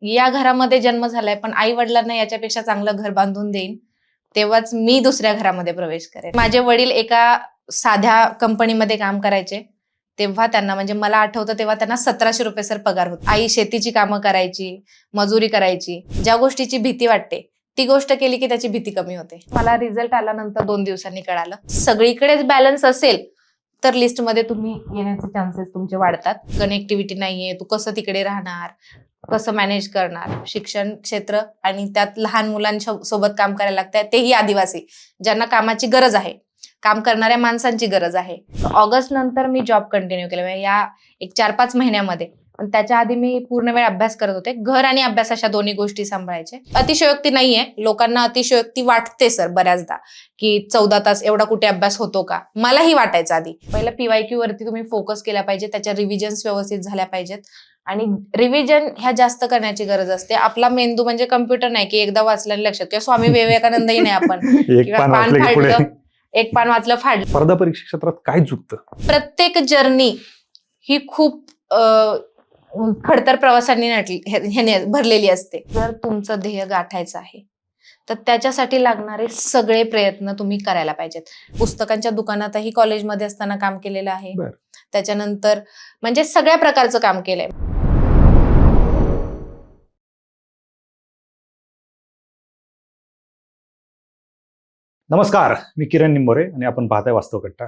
या घरामध्ये जन्म झालाय पण आई वडिलांना याच्यापेक्षा चांगलं घर बांधून देईन, तेव्हाच मी दुसऱ्या घरामध्ये प्रवेश करेन. माझे वडील एका साध्या कंपनीमध्ये काम करायचे, तेव्हा त्यांना म्हणजे मला आठवतं तेव्हा त्यांना 1700 रुपये सर पगार होता. आई शेतीची कामं करायची, मजुरी करायची. ज्या गोष्टीची भीती वाटते ती गोष्ट केली की त्याची भीती कमी होते. मला रिझल्ट आल्यानंतर 2 दिवसांनी कळालं, सगळीकडेच बॅलन्स असेल तर लिस्टमध्ये तुम्ही येण्याचे चान्सेस तुमचे वाढतात. कनेक्टिव्हिटी नाहीये, तू कसं तिकडे राहणार, कसं मॅनेज करणार. शिक्षण क्षेत्र आणि त्यात लहान मुलांच्या सोबत काम करायला लागतंय, तेही आदिवासी, ज्यांना कामाची गरज आहे, काम करणाऱ्या माणसांची गरज आहे. ऑगस्ट नंतर मी जॉब कंटिन्यू केला, या एक 4-5 महिन्यामध्ये. पण त्याच्या आधी मी पूर्ण वेळ अभ्यास करत होते. घर आणि अभ्यास अशा दोन्ही गोष्टी सांभाळायचे. अतिशयोक्ती नाहीये, लोकांना अतिशयोक्ती वाटते सर बऱ्याचदा की 14 तास एवढा कुठे अभ्यास होतो का. मलाही वाटायचं आधी. पहिलं PYQ वरती तुम्ही फोकस केला पाहिजे, त्याच्या रिव्हिजन्स व्यवस्थित झाल्या पाहिजेत आणि रिव्हिजन ह्या जास्त करण्याची गरज असते. आपला मेंदू म्हणजे कम्प्युटर नाही की एकदा वाचल्याने लक्षात, किंवा स्वामी विवेकानंदही नाही आपण किंवा पान फाडलं, एक पान वाचलं फाडलं. स्पर्धा परीक्षा क्षेत्रात काय चुकतं? प्रत्येक जर्नी ही खूप खडतर प्रवासांनी भरलेली असते. जर तुमचं ध्येय गाठायचं आहे तर त्याच्यासाठी लागणारे सगळे प्रयत्न तुम्ही करायला पाहिजेत. पुस्तकांच्या दुकानातही कॉलेजमध्ये असताना काम केलेलं आहे. त्याच्यानंतर म्हणजे सगळ्या प्रकारचं काम केलंय. नमस्कार, मी किरण निंबोरे आणि आपण पाहताय वास्तव कट्टा.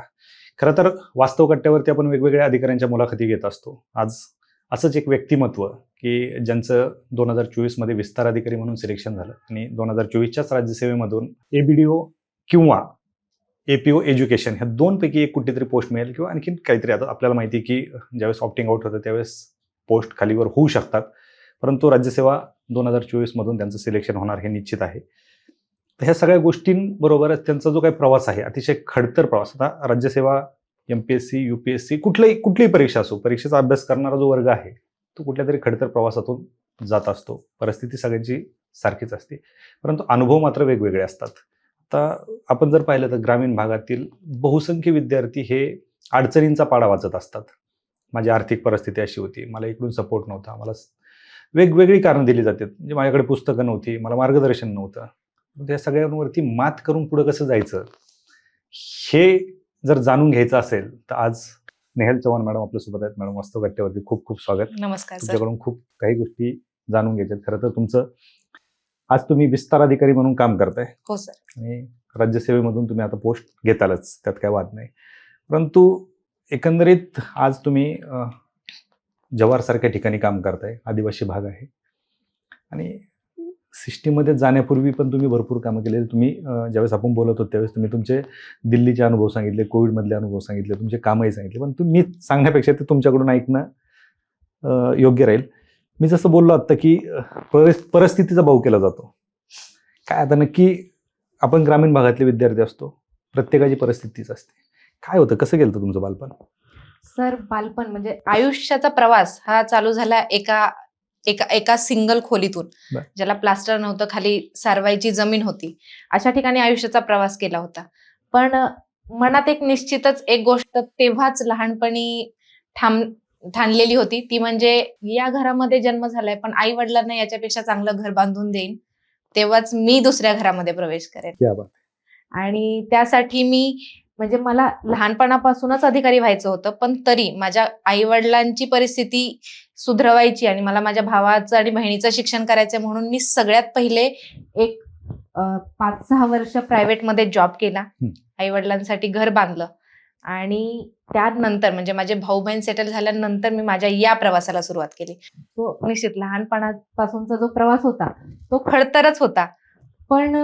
खरं तर वास्तव कट्ट्यावरती आपण वेगवेगळ्या अधिकाऱ्यांच्या मुलाखती घेत असतो. आज असंच एक व्यक्तिमत्व की ज्यांचं 2024 मध्ये विस्तार अधिकारी म्हणून सिलेक्शन झालं आणि 2024च्याच राज्यसेवेमधून ABDO किंवा APO एज्युकेशन ह्या 2 पैकी एक कुठेतरी पोस्ट मिळेल किंवा आणखी काहीतरी. आता आपल्याला माहिती की ज्यावेळेस ऑप्टिंग आउट होतं त्यावेळेस पोस्ट खालीवर होऊ शकतात, परंतु राज्यसेवा 2024 मधून त्यांचं सिलेक्शन होणार हे निश्चित आहे. तर ह्या सगळ्या गोष्टींबरोबरच त्यांचा जो काही प्रवास आहे, अतिशय खडतर प्रवास. आता राज्यसेवा, MPSC, UPSC कुठलीही परीक्षा असो, परीक्षेचा अभ्यास करणारा जो वर्ग आहे तो कुठल्या तरी खडतर प्रवासातून जात असतो. परिस्थिती सगळ्यांची सारखीच असते, परंतु अनुभव मात्र वेगवेगळे असतात. आता आपण जर पाहिलं तर ग्रामीण भागातील बहुसंख्य विद्यार्थी हे अडचणींचा पाडा वाचत असतात. माझी आर्थिक परिस्थिती अशी होती, मला इकडून सपोर्ट नव्हता, मला वेगवेगळी कारणं दिली जातात. म्हणजे माझ्याकडे पुस्तकं नव्हती, मला मार्गदर्शन नव्हतं. त्या सगळ्यांवरती मात करून पुढे कसं जायचं हे जर जाणून घ्यायचं असेल तर आज नेहल चव्हाण मॅडम आपल्यासोबत आहेत. मॅडम, वास्तव कट्ट्यावरती खूप खूप स्वागत. नमस्कार. तुमच्याकडून खूप काही गोष्टी जाणून घ्यायच्यात. खरं तर आज तुम्ही विस्तार अधिकारी म्हणून काम करताय. हो सर. आणि राज्यसेवेमधून तुम्ही आता पोस्ट घेतालच, त्यात काय वाद नाही. परंतु एकंदरीत आज तुम्ही जव्हार सारख्या ठिकाणी काम करताय, आदिवासी भाग आहे, आणि सिस्टीममध्ये जाण्यापूर्वी पण तुम्ही भरपूर कामं केलेली. तुम्ही ज्यावेळेस आपण बोलत होतो त्यावेळेस तुम्ही तुमचे दिल्लीचे अनुभव सांगितले, कोविडमधले अनुभव सांगितले, तुमचे कामही सांगितले. पण तुम्ही सांगण्यापेक्षा ते तुमच्याकडून ऐकणं योग्य राहील. मी जसं बोललो आत्ता की परिस्थितीचा भाव केला जातो. काय आता नक्की आपण ग्रामीण भागातले विद्यार्थी असतो, प्रत्येकाची परिस्थितीच असते. काय होतं, कसं गेलं तुमचं बालपण? सर, बालपण म्हणजे आयुष्याचा प्रवास हा चालू झाला एका सिंगल खोलीतून, ज्याला प्लास्टर नव्हतं, खाली सारवायची जमीन होती, अशा ठिकाणी आयुष्याचा प्रवास केला होता. पण मनात निश्चितच एक गोष्ट तेव्हाच लहानपणी ठाणलेली होती, ती म्हणजे या घरामध्ये जन्म झालाय पण आई वडिलांना याच्यापेक्षा चांगलं घर बांधून देईन, तेव्हाच मी दुसऱ्या घरामध्ये प्रवेश करेन. आणि त्यासाठी मी म्हणजे मला लहानपणापासूनच अधिकारी व्हायचं होतं, पण तरी माझ्या आई वडिलांची परिस्थिती सुधरवायची आणि मला माझ्या भावाचं आणि बहिणीचं शिक्षण करायचं म्हणून मी सगळ्यात पहिले एक 5-6 वर्ष प्रायव्हेटमध्ये जॉब केला, आई वडिलांसाठी घर बांधलं, आणि त्यानंतर म्हणजे माझे भाऊ बहीण सेटल झाल्यानंतर मी माझ्या या प्रवासाला सुरुवात केली. तो निश्चित लहानपणापासूनचा जो प्रवास होता तो खडतरच होता, पण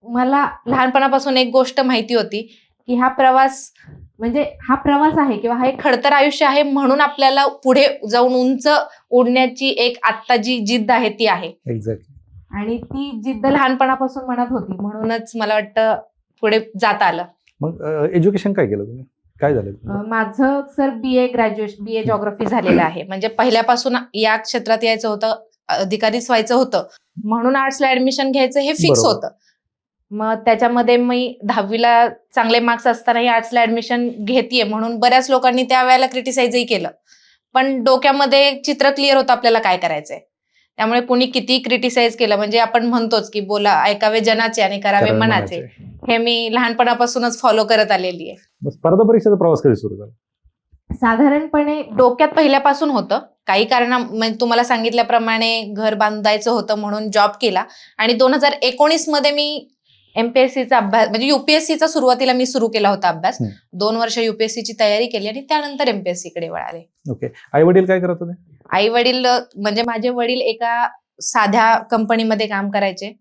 मला लहानपणापासून एक गोष्ट माहिती होती की हा प्रवास म्हणजे हा प्रवास आहे किंवा हा एक खडतर आयुष्य आहे, म्हणून आपल्याला पुढे जाऊन उंच उडण्याची एक आत्ता जी जिद्द आहे ती आहे. एक्झॅक्टली. आणि ती जिद्द लहानपणापासून मनात होती, म्हणूनच मला वाटतं पुढे जाता आलं. मग एज्युकेशन काय केलं तुम्ही? काय झालं? माझं सर BA जॉग्राफी झालेलं आहे. म्हणजे पहिल्यापासून या क्षेत्रात यायचं होतं, अधिकारीच व्हायचं होतं, म्हणून आर्ट्सला ऍडमिशन घ्यायचं हे फिक्स होतं. मग त्याच्यामध्ये मी 10वीला चांगले मार्क्स असतानाही आर्ट्सला ऍडमिशन घेतेय म्हणून बऱ्याच लोकांनी त्यावेळेला क्रिटिसाइजही केलं, पण डोक्यामध्ये चित्र क्लिअर होतं आपल्याला काय करायचंय. त्यामुळे कुणी किती क्रिटिसाइज केलं म्हणजे आपण म्हणतोच की बोला ऐकावे जनाचे आणि करावे करावे मनाचे, हे मी लहानपणापासूनच फॉलो करत आलेली आहे. मग स्पर्धा परीक्षेचा प्रवास कधी सुरू झाला? साधारणपणे डोक्यात पहिल्यापासून होतं. काही म्हणजे तुम्हाला सांगितल्याप्रमाणे घर बांधायचं होतं म्हणून जॉब केला आणि 2019 मध्ये मी एमपीएससीचा अभ्यास म्हणजे युपीएससीचा सुरुवातीला मी सुरू केला होता अभ्यास. 2 वर्ष युपीएससीची तयारी केली आणि त्यानंतर एमपीएससी कडे वळाले. ओके. आई वडील काय करत होते? आई वडील म्हणजे माझे वडील एका साध्या कंपनीमध्ये काम करायचे.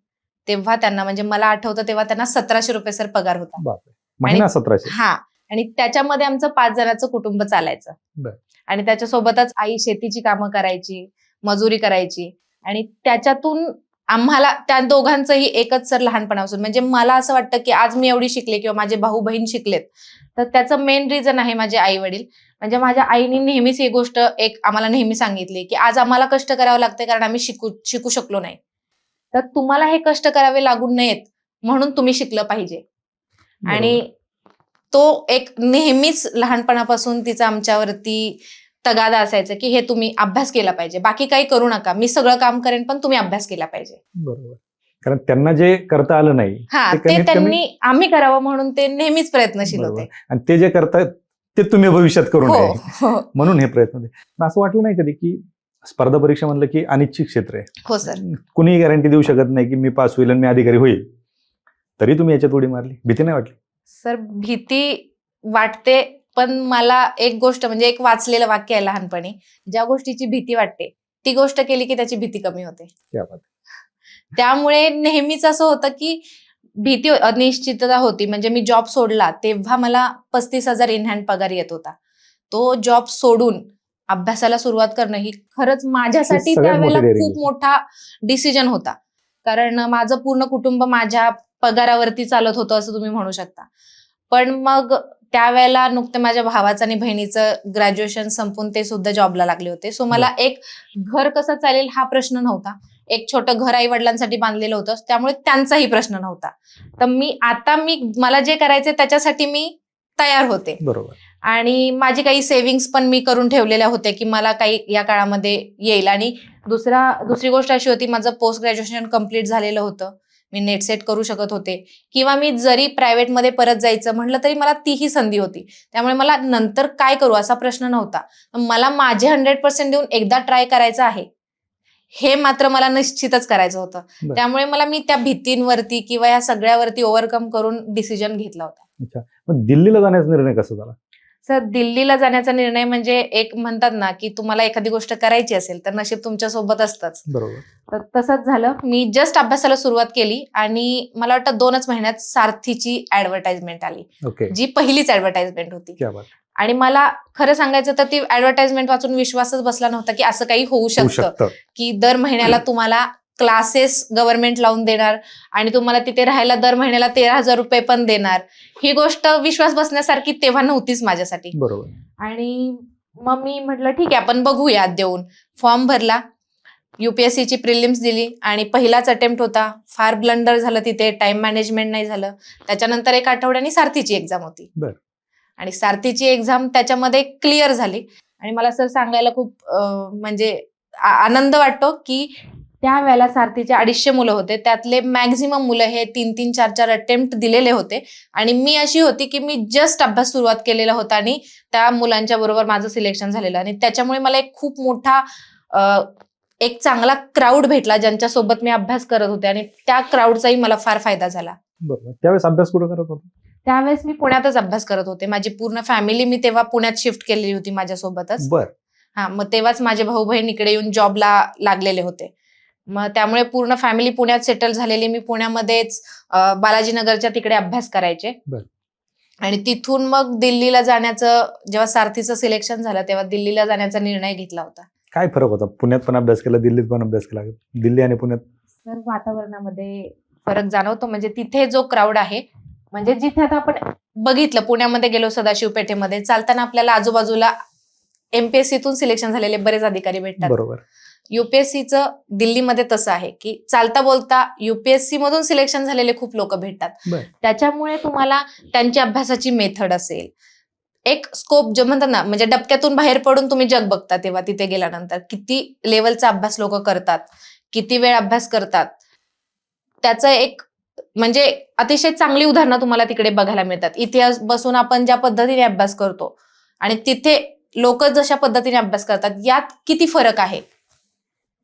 तेव्हा त्यांना म्हणजे मला आठवतं तेव्हा त्यांना 1700 रुपये सर पगार होता. बापरे. महिना 1700? हा. आणि त्याच्यामध्ये आमचं 5 जणांचं कुटुंब चालायचं. आणि त्याच्यासोबतच आई शेतीची कामं करायची, मजुरी करायची आणि त्याच्यातून आम्हाला त्या दोघांचंही एकच सर लहानपणापासून म्हणजे मला असं वाटतं की आज मी एवढी शिकले किंवा माझे भाऊ बहीण शिकलेत तर त्याचं मेन रिझन आहे माझे आई वडील. म्हणजे माझ्या आईने नेहमीच ही गोष्ट आम्हाला नेहमी सांगितली की आज आम्हाला कष्ट करावं लागते कारण आम्ही शिकू शकलो नाही, तर तुम्हाला हे कष्ट करावे लागून नयेत म्हणून तुम्ही शिकलं पाहिजे. आणि तो एक नेहमीच लहानपणापासून तिचा आमच्यावरती तगादा असायचा की हे तुम्ही अभ्यास केला पाहिजे, बाकी काही करू नका, मी सगळं काम करेन पण तुम्ही अभ्यास केला पाहिजे. बरोबर. कारण त्यांना जे करता आलं नाही ते त्यांनी आम्ही करावं म्हणून ते नेहमीच प्रयत्नशील होते. आणि ते जे करतात ते तुम्ही भविष्यात करू नये म्हणून हे प्रयत्न. असं वाटलं नाही कधी की स्पर्धा परीक्षा म्हणलं की अनिश्चित क्षेत्र आहे? हो सर. कुणीही गॅरंटी देऊ शकत नाही की मी पास होईल आणि मी अधिकारी होईल, तरी तुम्ही याच्यात उडी मारली. भीती नाही वाटली? सर भीती वाटते, पण मला एक गोष्ट म्हणजे एक वाचलेलं वाक्य आहे लहानपणी, ज्या गोष्टीची भीती वाटते ती गोष्ट केली की त्याची भीती कमी होते. त्यामुळे नेहमीच असं होतं की भीती अनिश्चितता होती. म्हणजे मी जॉब सोडला तेव्हा मला 35,000 इन हँड पगार येत होता. तो जॉब सोडून अभ्यासाला सुरुवात करणं ही खरंच माझ्यासाठी त्यावेळेला खूप मोठा डिसिजन होता. कारण माझं पूर्ण कुटुंब माझ्या पगारावरती चालत होतं असं तुम्ही म्हणू शकता. पण मग त्यावेळेला नुकतं माझ्या भावाचं आणि बहिणीचं ग्रॅज्युएशन संपून ते सुद्धा जॉबला लागले होते. सो मला एक घर कसं चालेल हा प्रश्न नव्हता. एक छोटं घर आई वडिलांसाठी बांधलेलं होतं त्यामुळे त्यांचाही प्रश्न नव्हता. तर मला जे करायचे त्याच्यासाठी मी तयार होते. बरोबर. आणि माझी काही सेव्हिंग्स पण मी करून ठेवलेल्या होत्या की मला काही या काळामध्ये येईल. आणि दुसरी गोष्ट अशी होती, माझं पोस्ट ग्रॅज्युएशन कम्प्लीट झालेलं होतं, मी नेट सेट करू शकत होते किंवा मी जरी प्रायव्हेटमध्ये परत जायचं म्हटलं तरी मला तीही संधी होती. त्यामुळे मला नंतर काय करू असा प्रश्न नव्हता. मला माझे 100% देऊन एकदा ट्राय करायचं आहे हे मात्र मला निश्चितच करायचं होतं. त्यामुळे मी त्या भीतींवरती किंवा या सगळ्यावरती ओव्हरकम करून डिसिजन घेतला होता. पण दिल्लीला जाण्याचा निर्णय कसा झाला? सर दिल्लीला जाण्याचा निर्णय म्हणजे एक म्हणतात ना की तुम्हाला एखादी गोष्ट करायची असेल तर नशीब तुमच्या सोबत असतंच. बरोबर. तर तसंच झालं. मी जस्ट अभ्यासाला सुरुवात केली आणि मला वाटतं 2च महिन्यात सारथीची ऍडव्हर्टाइजमेंट आली, जी पहिलीच ऍडव्हर्टाइजमेंट होती. आणि मला खरं सांगायचं तर ती ऍडव्हर्टाइजमेंट वाचून विश्वासच बसला नव्हता की असं काही होऊ शकतं की दर महिन्याला तुम्हाला क्लासेस गव्हर्नमेंट लावून देणार आणि तुम्हाला तिथे राहायला दर महिन्याला 13,000 रुपये पण देणार. ही गोष्ट विश्वास बसण्यासारखी तेव्हा नव्हतीच माझ्यासाठी. बरोबर. आणि मग मी म्हटलं ठीक आहे आपण बघूया. देऊन फॉर्म भरला, युपीएससीची प्रिलिम्स दिली आणि पहिलाच अटेम्प्ट होता. फार ब्लंडर झालं तिथे, टाइम मॅनेजमेंट नाही झालं. त्याच्यानंतर 1 आठवड्यानी सारथीची एक्झाम होती आणि सारथीची एक्झाम त्याच्यामध्ये क्लिअर झाली. आणि मला सर सांगायला खूप म्हणजे आनंद वाटतो की त्यावेळेला सारथीचे 250 मुलं होते, त्यातले मॅक्झिमम मुलं हे 3-3, 4-4 अटेम्प्ट दिलेले होते. आणि मी अशी होती की मी जस्ट अभ्यास सुरुवात केलेला होता आणि त्या मुलांच्या बरोबर माझं सिलेक्शन झालेलं. आणि त्याच्यामुळे मला एक खूप मोठा एक चांगला क्राऊड भेटला ज्यांच्यासोबत मी अभ्यास करत होते आणि त्या क्राऊडचाही मला फार फायदा झाला. बरोबर. त्यावेळेस अभ्यास कुठं करत होता? त्यावेळेस मी पुण्यातच अभ्यास करत होते. माझी पूर्ण फॅमिली मी तेव्हा पुण्यात शिफ्ट केलेली होती माझ्यासोबतच. मग तेव्हाच माझे भाऊ बहीण इकडे येऊन जॉबला लागलेले होते. मग त्यामुळे पूर्ण फॅमिली पुण्यात सेटल झालेली. मी पुण्यामध्येच बालाजीनगरच्या तिकडे अभ्यास करायचे. आणि तिथून मग दिल्लीला जाण्याचं, जेव्हा सारथीचं सिलेक्शन झालं तेव्हा दिल्लीला जाण्याचा निर्णय घेतला होता. काय फरक होता? पुण्यात पण अभ्यास केला, दिल्लीत पण अभ्यास केला, दिल्ली आणि पुण्यात? तर वातावरणामध्ये फरक जाणवतो. म्हणजे तिथे जो क्राऊड आहे, म्हणजे जिथे आता आपण बघितलं पुण्यामध्ये गेलो सदाशिव पेठेमध्ये चालताना आपल्याला आजूबाजूला एमपीएससीतून सिलेक्शन झालेले बरेच अधिकारी भेटतात. बरोबर. युपीएससीचं दिल्लीमध्ये तसं आहे की चालता बोलता युपीएससी मधून सिलेक्शन झालेले खूप लोक भेटतात. त्याच्यामुळे तुम्हाला त्यांची अभ्यासाची मेथड असेल, एक स्कोप जे म्हणतात ना, म्हणजे डबक्यातून बाहेर पडून तुम्ही जग बघता तेव्हा तिथे गेल्यानंतर किती लेवलचा अभ्यास लोक करतात. किती वेळ अभ्यास करतात, त्याचं एक म्हणजे अतिशय चांगली उदाहरणं तुम्हाला तिकडे बघायला मिळतात. इतिहास बसून आपण ज्या पद्धतीने अभ्यास करतो आणि तिथे लोक जशा पद्धतीने अभ्यास करतात, यात किती फरक आहे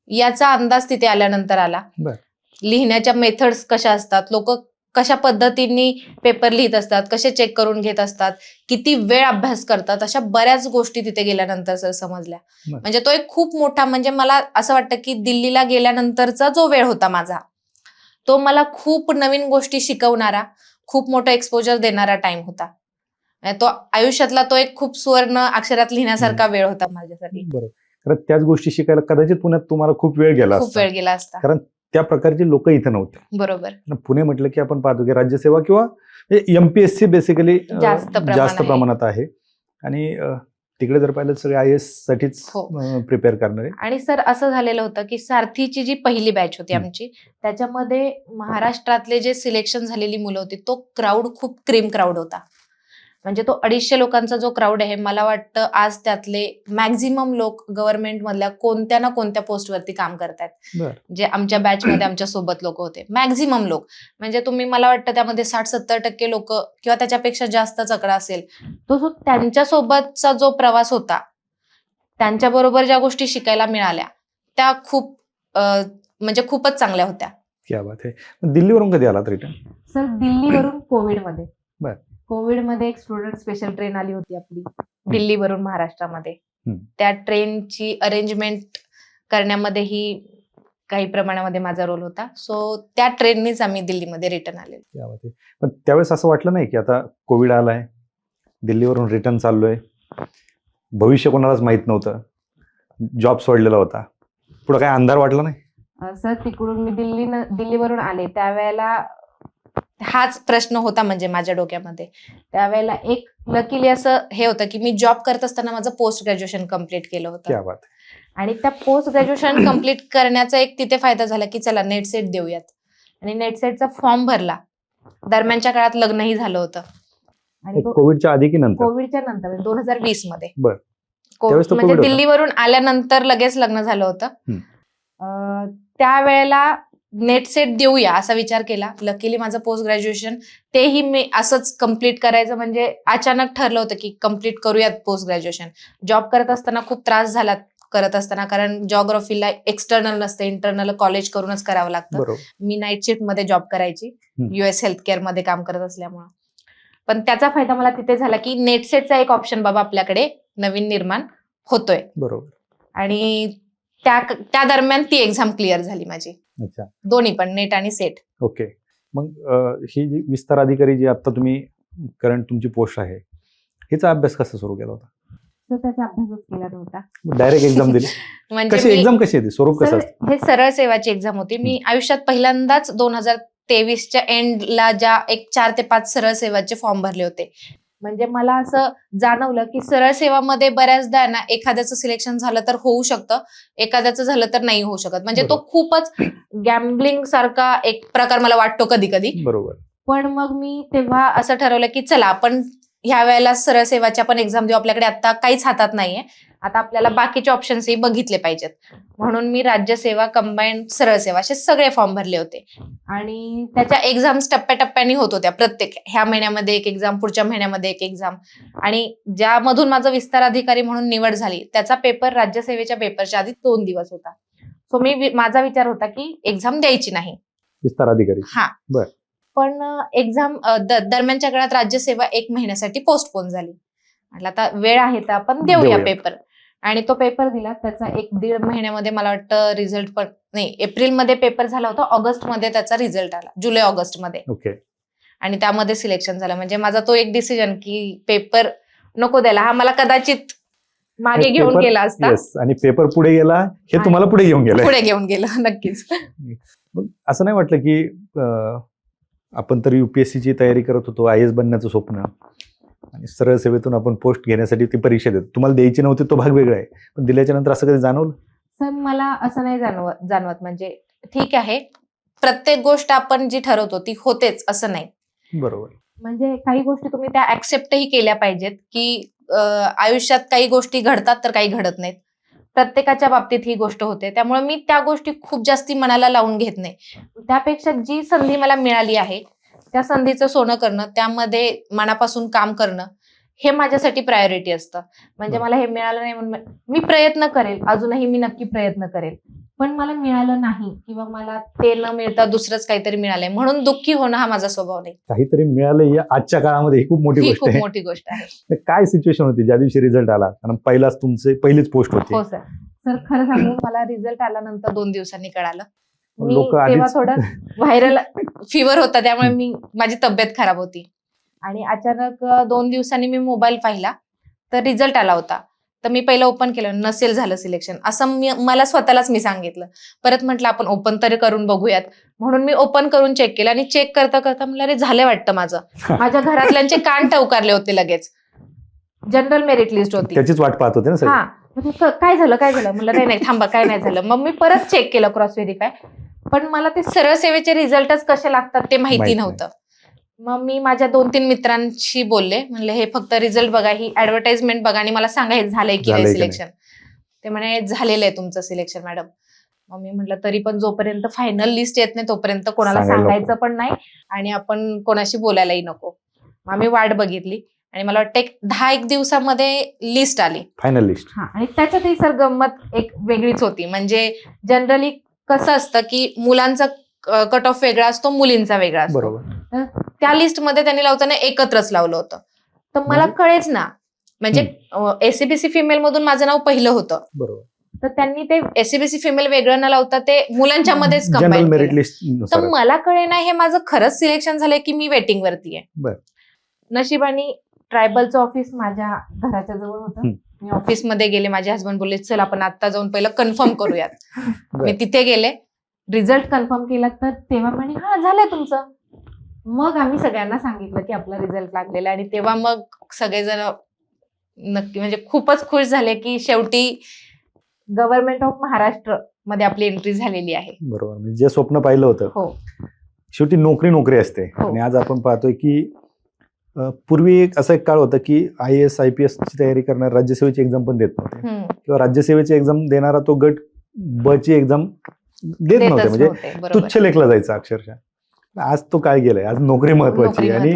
याचा अंदाज तिथे आल्यानंतर आला. बर. लिहिण्याच्या मेथड्स कशा असतात, लोक कशा पद्धतीने पेपर लिहित असतात, कसे चेक करून घेत असतात, किती वेळ अभ्यास करतात, अशा बऱ्याच गोष्टी तिथे गेल्यानंतर सर समजल्या. बर. म्हणजे तो एक खूप मोठा, म्हणजे मला असं वाटतं की दिल्लीला गेल्यानंतरचा जो वेळ होता माझा, तो मला खूप नवीन गोष्टी शिकवणारा, खूप मोठं एक्सपोजर देणारा टाइम होता. तो आयुष्यातला तो एक खूप सुवर्ण अक्षरात लिहिण्यासारखा वेळ होता माझ्यासाठी. बरोबर. कारण त्याच गोष्टी शिकायला कदाचित पुण्यात तुम्हाला खूप वेळ गेला खूप असता. वेळ गेला असता. कारण त्या प्रकारचे लोक इथं नव्हते. बरोबर. पुणे म्हटलं की आपण पाहतो की राज्यसेवा किंवा एमपीएससी बेसिकली जास्त प्रमाणात आहे. आणि तिकडे जर पाहिलं सगळे IAS साठीच हो. प्रिपेअर करणारे. आणि सर असं झालेलं होतं की सारथीची जी पहिली बॅच होती आमची, त्याच्यामध्ये महाराष्ट्रातले जे सिलेक्शन झालेली मुलं होती, तो क्राऊड खूप क्रीम क्राऊड होता. म्हणजे तो 250 लोकांचा जो क्राऊड आहे, मला वाटतं आज त्यातले मॅक्झिमम लोक गव्हर्नमेंट मधल्या कोणत्या ना कोणत्या पोस्टवरती काम करतात. बर. जे आमच्या बॅचमध्ये आमच्या सोबत लोक होते, मॅक्झिमम लोक. म्हणजे तुम्ही, मला वाटतं त्यामध्ये 60-70% लोक किंवा त्याच्यापेक्षा जास्तच आकडा असेल, तो जो त्यांच्यासोबतचा जो प्रवास होता, त्यांच्याबरोबर ज्या गोष्टी शिकायला मिळाल्या, त्या खूप म्हणजे खूपच चांगल्या होत्या. क्या बात आहे. दिल्लीवरून कधी आलात रिटर्न? सर दिल्लीवरून कोविडमध्ये. बर. कोविडमध्ये एक स्टुडंट स्पेशल ट्रेन आली होती आपली दिल्लीवरून महाराष्ट्रामध्ये. त्या ट्रेनची अरेंजमेंट करण्यामध्येही काही प्रमाणामध्ये माझा रोल होता. सो त्या ट्रेननीच आम्ही दिल्लीमध्ये रिटर्न आले. क्या बात आहे. पण त्यावेळेस असं वाटलं नाही की आता कोविड आलाय, दिल्लीवरून रिटर्न चाललोय, भविष्य कोणालाच माहित नव्हतं, जॉब सोडलेला होता, पुढे काय अंधार वाटला नाही? सर तिकडून मी दिल्लीवरून आले त्यावेळेला हाच प्रश्न होता म्हणजे माझ्या डोक्यामध्ये. त्यावेळेला एक लकीली असं हे होतं की मी जॉब करत असताना माझं पोस्ट ग्रॅज्युएशन कम्प्लीट केलं होतं. क्या बात. आणि त्या पोस्ट ग्रॅज्युएशन कम्प्लीट करण्याचा एक तिथे फायदा झाला की चला नेट सेट देऊयात. आणि नेट सेटचा फॉर्म भरला. दरम्यानच्या काळात लग्नही झालं होतं. आणि कोविडच्या आधी की नंतर? कोविडच्या नंतर 2020 मध्ये. म्हणजे दिल्लीवरून आल्यानंतर लगेच लग्न झालं होतं. त्यावेळेला नेट सेट देऊया असा विचार केला. लकीली माझं पोस्ट ग्रॅज्युएशन तेही मी असंच कम्प्लीट करायचं, म्हणजे अचानक ठरलं होतं की कम्प्लीट करूयात पोस्ट ग्रॅज्युएशन. जॉब करत असताना खूप त्रास झाला करत असताना, कारण जॉग्राफीला एक्सटर्नल नसतं, इंटरनल कॉलेज करूनच करावं लागतं. मी नाईट शिफ्ट मध्ये जॉब करायची, US हेल्थ केअर मध्ये काम करत असल्यामुळे. पण त्याचा फायदा मला तिथे झाला की नेट सेटचा एक ऑप्शन बाबा आपल्याकडे नवीन निर्माण होतोय. बरोबर. आणि त्या दरम्यान ती एक्झाम क्लिअर झाली माझी. अच्छा. दोन्ही पण, नेट आणि सेट. ओके. मग ही जी विस्तार अधिकारी जी आता तुम्ही करंट तुमची पोस्ट आहे, हिचा अभ्यास कसा सुरू केला होता? त्याचा अभ्यासच केला नव्हता, डायरेक्ट एक्झाम दिली? म्हणजे एक्झाम कशी येते, स्वरूप कसं असतं? हे सरळ सेवाची एक्झाम होती. मी आयुष्यात पहिल्यांदाच 2023च्या एंडला ज्या एक 4 ते 5 सरळ सेवाचे फॉर्म भरले होते. म्हणजे मला असं जाणवलं की सरळ सेवामध्ये बऱ्याचदा ना एखाद्याचं सिलेक्शन झालं तर होऊ शकतं, एखाद्याचं झालं तर नाही होऊ शकत. म्हणजे तो खूपच गॅम्बलिंग सारखा एक प्रकार मला वाटतो कधी कधी. बरोबर. पण मग मी तेव्हा असं ठरवलं की चला आपण ह्या वेळेला सरळ सेवाची आपण एक्झाम देऊ. आपल्याकडे आता काहीच हातात नाहीये, आता आपल्याला बाकीचे ऑप्शन्सही बघितले पाहिजेत. म्हणून मी राज्यसेवा, कंबाईंड, सरळ सेवा असे सगळे फॉर्म भरले होते. आणि त्याच्या एक्झाम्स टप्प्याटप्प्याने होत होत्या. प्रत्येक ह्या महिन्यामध्ये एक एक्झाम, पुढच्या महिन्यामध्ये एक एक्झाम. आणि ज्यामधून माझं विस्तार अधिकारी म्हणून निवड झाली त्याचा पेपर राज्यसेवेच्या पेपरच्या आधी 2 दिवस होता. सो माझा विचार होता की एक्झाम द्यायची नाही, विस्तार अधिकारी. हा. पण एक्झाम दरम्यानच्या काळात राज्यसेवा 1 महिन्यासाठी पोस्टपोन झाली. म्हटलं आता वेळ आहे तर आपण देऊया पेपर. आणि तो पेपर दिला. त्याचा 1-1.5 महिन्यामध्ये मला वाटतं रिझल्ट, पण नाही, एप्रिलमध्ये पेपर झाला होता, ऑगस्टमध्ये त्याचा रिझल्ट आला, जुलै-ऑगस्ट मध्ये. ओके. आणि त्यामध्ये सिलेक्शन झालं. म्हणजे माझा तो एक डिसिजन की पेपर नको द्यायला, हा मला कदाचित मागे घेऊन गेला असता. आणि पेपर पुढे गेला, हे तुम्हाला पुढे घेऊन गेलं नक्कीच. असं नाही वाटलं की आपण तर UPSCची तयारी करत होतो, IAS बनण्याचं स्वप्न, आणि सरळ सेवेतून आपण पोस्ट घेण्यासाठी ती परीक्षा देतो, तुम्हाला द्यायची नव्हती तो भाग वेगळा आहे, पण दिल्याच्या नंतर असं कधी जाणवलं? सर मला असं नाही जाणवत. म्हणजे ठीक आहे, प्रत्येक गोष्ट आपण जी ठरवतो ती होतेच असं नाही. बरोबर. म्हणजे काही गोष्टी तुम्ही त्या ऍक्सेप्टही केल्या पाहिजेत की आयुष्यात काही गोष्टी घडतात तर काही घडत नाहीत. प्रत्येकाच्या बाबतीत ही गोष्ट होते, त्यामुळे मी त्या गोष्टी खूप जास्ती मनाला लावून घेत नाही. त्यापेक्षा जी संधी मला मिळाली आहे त्या संधीचं सोनं करणं, त्यामध्ये मनापासून काम करणं, हे माझ्यासाठी प्रायोरिटी असतं. म्हणजे मला हे मिळालं नाही म्हणून मी प्रयत्न करेल, अजूनही मी नक्की प्रयत्न करेल, पण मला मिळालं नाही किंवा मला ते न मिळता दुसरंच काहीतरी मिळालंय म्हणून दुःखी होणं हा माझा स्वभाव नाही. काहीतरी मिळालं या आजच्या काळामध्ये ही खूप मोठी ही गोष्ट खूप आहे. मोठी गोष्ट आहे. तर काय सिच्युएशन होती ज्या दिवशी रिझल्ट आला? कारण पहिलीच पोस्ट होती. हो सर. सर खरं सांगू, मला रिझल्ट आल्यानंतर 2 दिवसांनी कळालं. मी लोकं तेव्हा आधीच थोडं व्हायरल फीवर होता, त्यामुळे माझी तब्येत खराब होती आणि अचानक 2 दिवसांनी मी मोबाईल पाहिला तर रिझल्ट आला होता. तर मी पहिलं ओपन केलं, नसेल झालं सिलेक्शन असं मला स्वतःलाच मी सांगितलं. परत म्हटलं आपण ओपन तरी करून बघूयात, म्हणून मी ओपन करून चेक केलं आणि चेक करता करता म्हणलं अरे झालं वाटतं माझं. माझ्या घरातल्यांचे कान टवकारले होते लगेच. जनरल मेरिट लिस्ट होती. त्याचीच वाट पाहत होते ना सगळे. हा, काय झालं म्हणलं नाही थांबा, काय नाही झालं. मग मी परत चेक केलं, क्रॉस व्हेरीफाय, पण मला ते सरळ सेवेचे रिझल्टच कसे लागतात ते माहिती नव्हतं. मग मी माझ्या 2-3 मित्रांशी बोलले, म्हणले हे फक्त रिझल्ट बघा, ही ऍडव्हर्टाइजमेंट बघा आणि मला सांगा हे झालंय की नाही सिलेक्शन. ते म्हणे झालेलं आहे तुमचं सिलेक्शन मॅडम. मग मी म्हटलं तरी पण जोपर्यंत फायनल लिस्ट येत नाही तोपर्यंत कोणाला सांगायचं पण नाही आणि आपण कोणाशी बोलायलाही नको. मग आम्ही वाट बघितली आणि मला वाटतं 10-1 दिवसामध्ये लिस्ट आली, फायनल लिस्ट. हा, आणि त्याच्यातही सर गंमत एक वेगळीच होती. म्हणजे जनरली कसं असतं की मुलांचा कट ऑफ वेगळा असतो, मुलींचा वेगळा असतो. बरोबर. त्या लिस्टमध्ये त्यांनी लावताना एकत्रच लावलं होतं. तर मला कळेच ना, म्हणजे एससीबीसी फिमेल मधून माझं नाव पहिलं होतं. बरोबर. तर त्यांनी ते एससीबीसी फिमेल वेगळं न लावता ते मुलांच्या मध्येच कंबाईन केलं. तर मला कळेना हे माझं खरंच सिलेक्शन झालंय की मी वेटिंग वरती आहे. नशिबाने ट्रायबलचं ऑफिस माझ्या घराच्या जवळ होतं. मी ऑफिसमध्ये गेले, माझे हसबंड बोलले चल आपण आता जाऊन पहिलं कन्फर्म करूयात. मी तिथे गेले, रिझल्ट कन्फर्म केला, तर तेव्हा म्हणे हा झालंय तुमचं. मग आम्ही सगळ्यांना सांगितलं की आपला रिझल्ट लागलेला आणि तेव्हा मग सगळेजण नक्की म्हणजे खूपच खुश झाले की शेवटी गव्हर्नमेंट ऑफ महाराष्ट्र मध्ये आपली एंट्री झालेली आहे. बरोबर. म्हणजे जे स्वप्न पाहिलं होतं, हो, शेवटी नोकरी असते. आणि आज आपण पाहतोय की पूर्वी असा एक काळ होता की IAS IPS ची तयारी करणारे राज्यसेवेची एक्झाम पण देत नव्हते किंवा राज्यसेवेची एक्झाम देणारा तो गट ब ची एक्झाम देत नव्हते, म्हणजे तुच्छ लेखला जायचं अक्षरशः. आज तो काय गेलाय, आज नोकरी महत्वाची आणि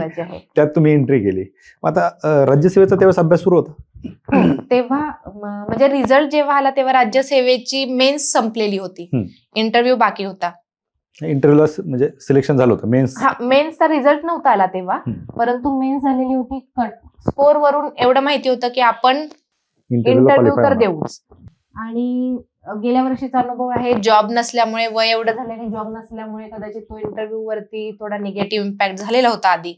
त्यात तुम्ही एंट्री केली. आता राज्यसेवेचा तेव्हा अभ्यास सुरू होता. तेव्हा म्हणजे रिझल्ट जेव्हा आला तेव्हा राज्यसेवेची मेन्स संपलेली होती, इंटरव्ह्यू बाकी होता. इंटरव्ह्यूला म्हणजे सिलेक्शन झालं होतं. मेन्सचा रिझल्ट नव्हता आला तेव्हा, परंतु मेन्स झालेली होती. स्कोर वरून एवढं माहिती होतं की आपण इंटरव्ह्यू तर देऊच. आणि गेल्या वर्षीचा अनुभव आहे, जॉब नसल्यामुळे, वय एवढं झाल्याने जॉब नसल्यामुळे कदाचित तो इंटरव्ह्यू वरती थोडा निगेटिव्ह इम्पॅक्ट झालेला होता आधी.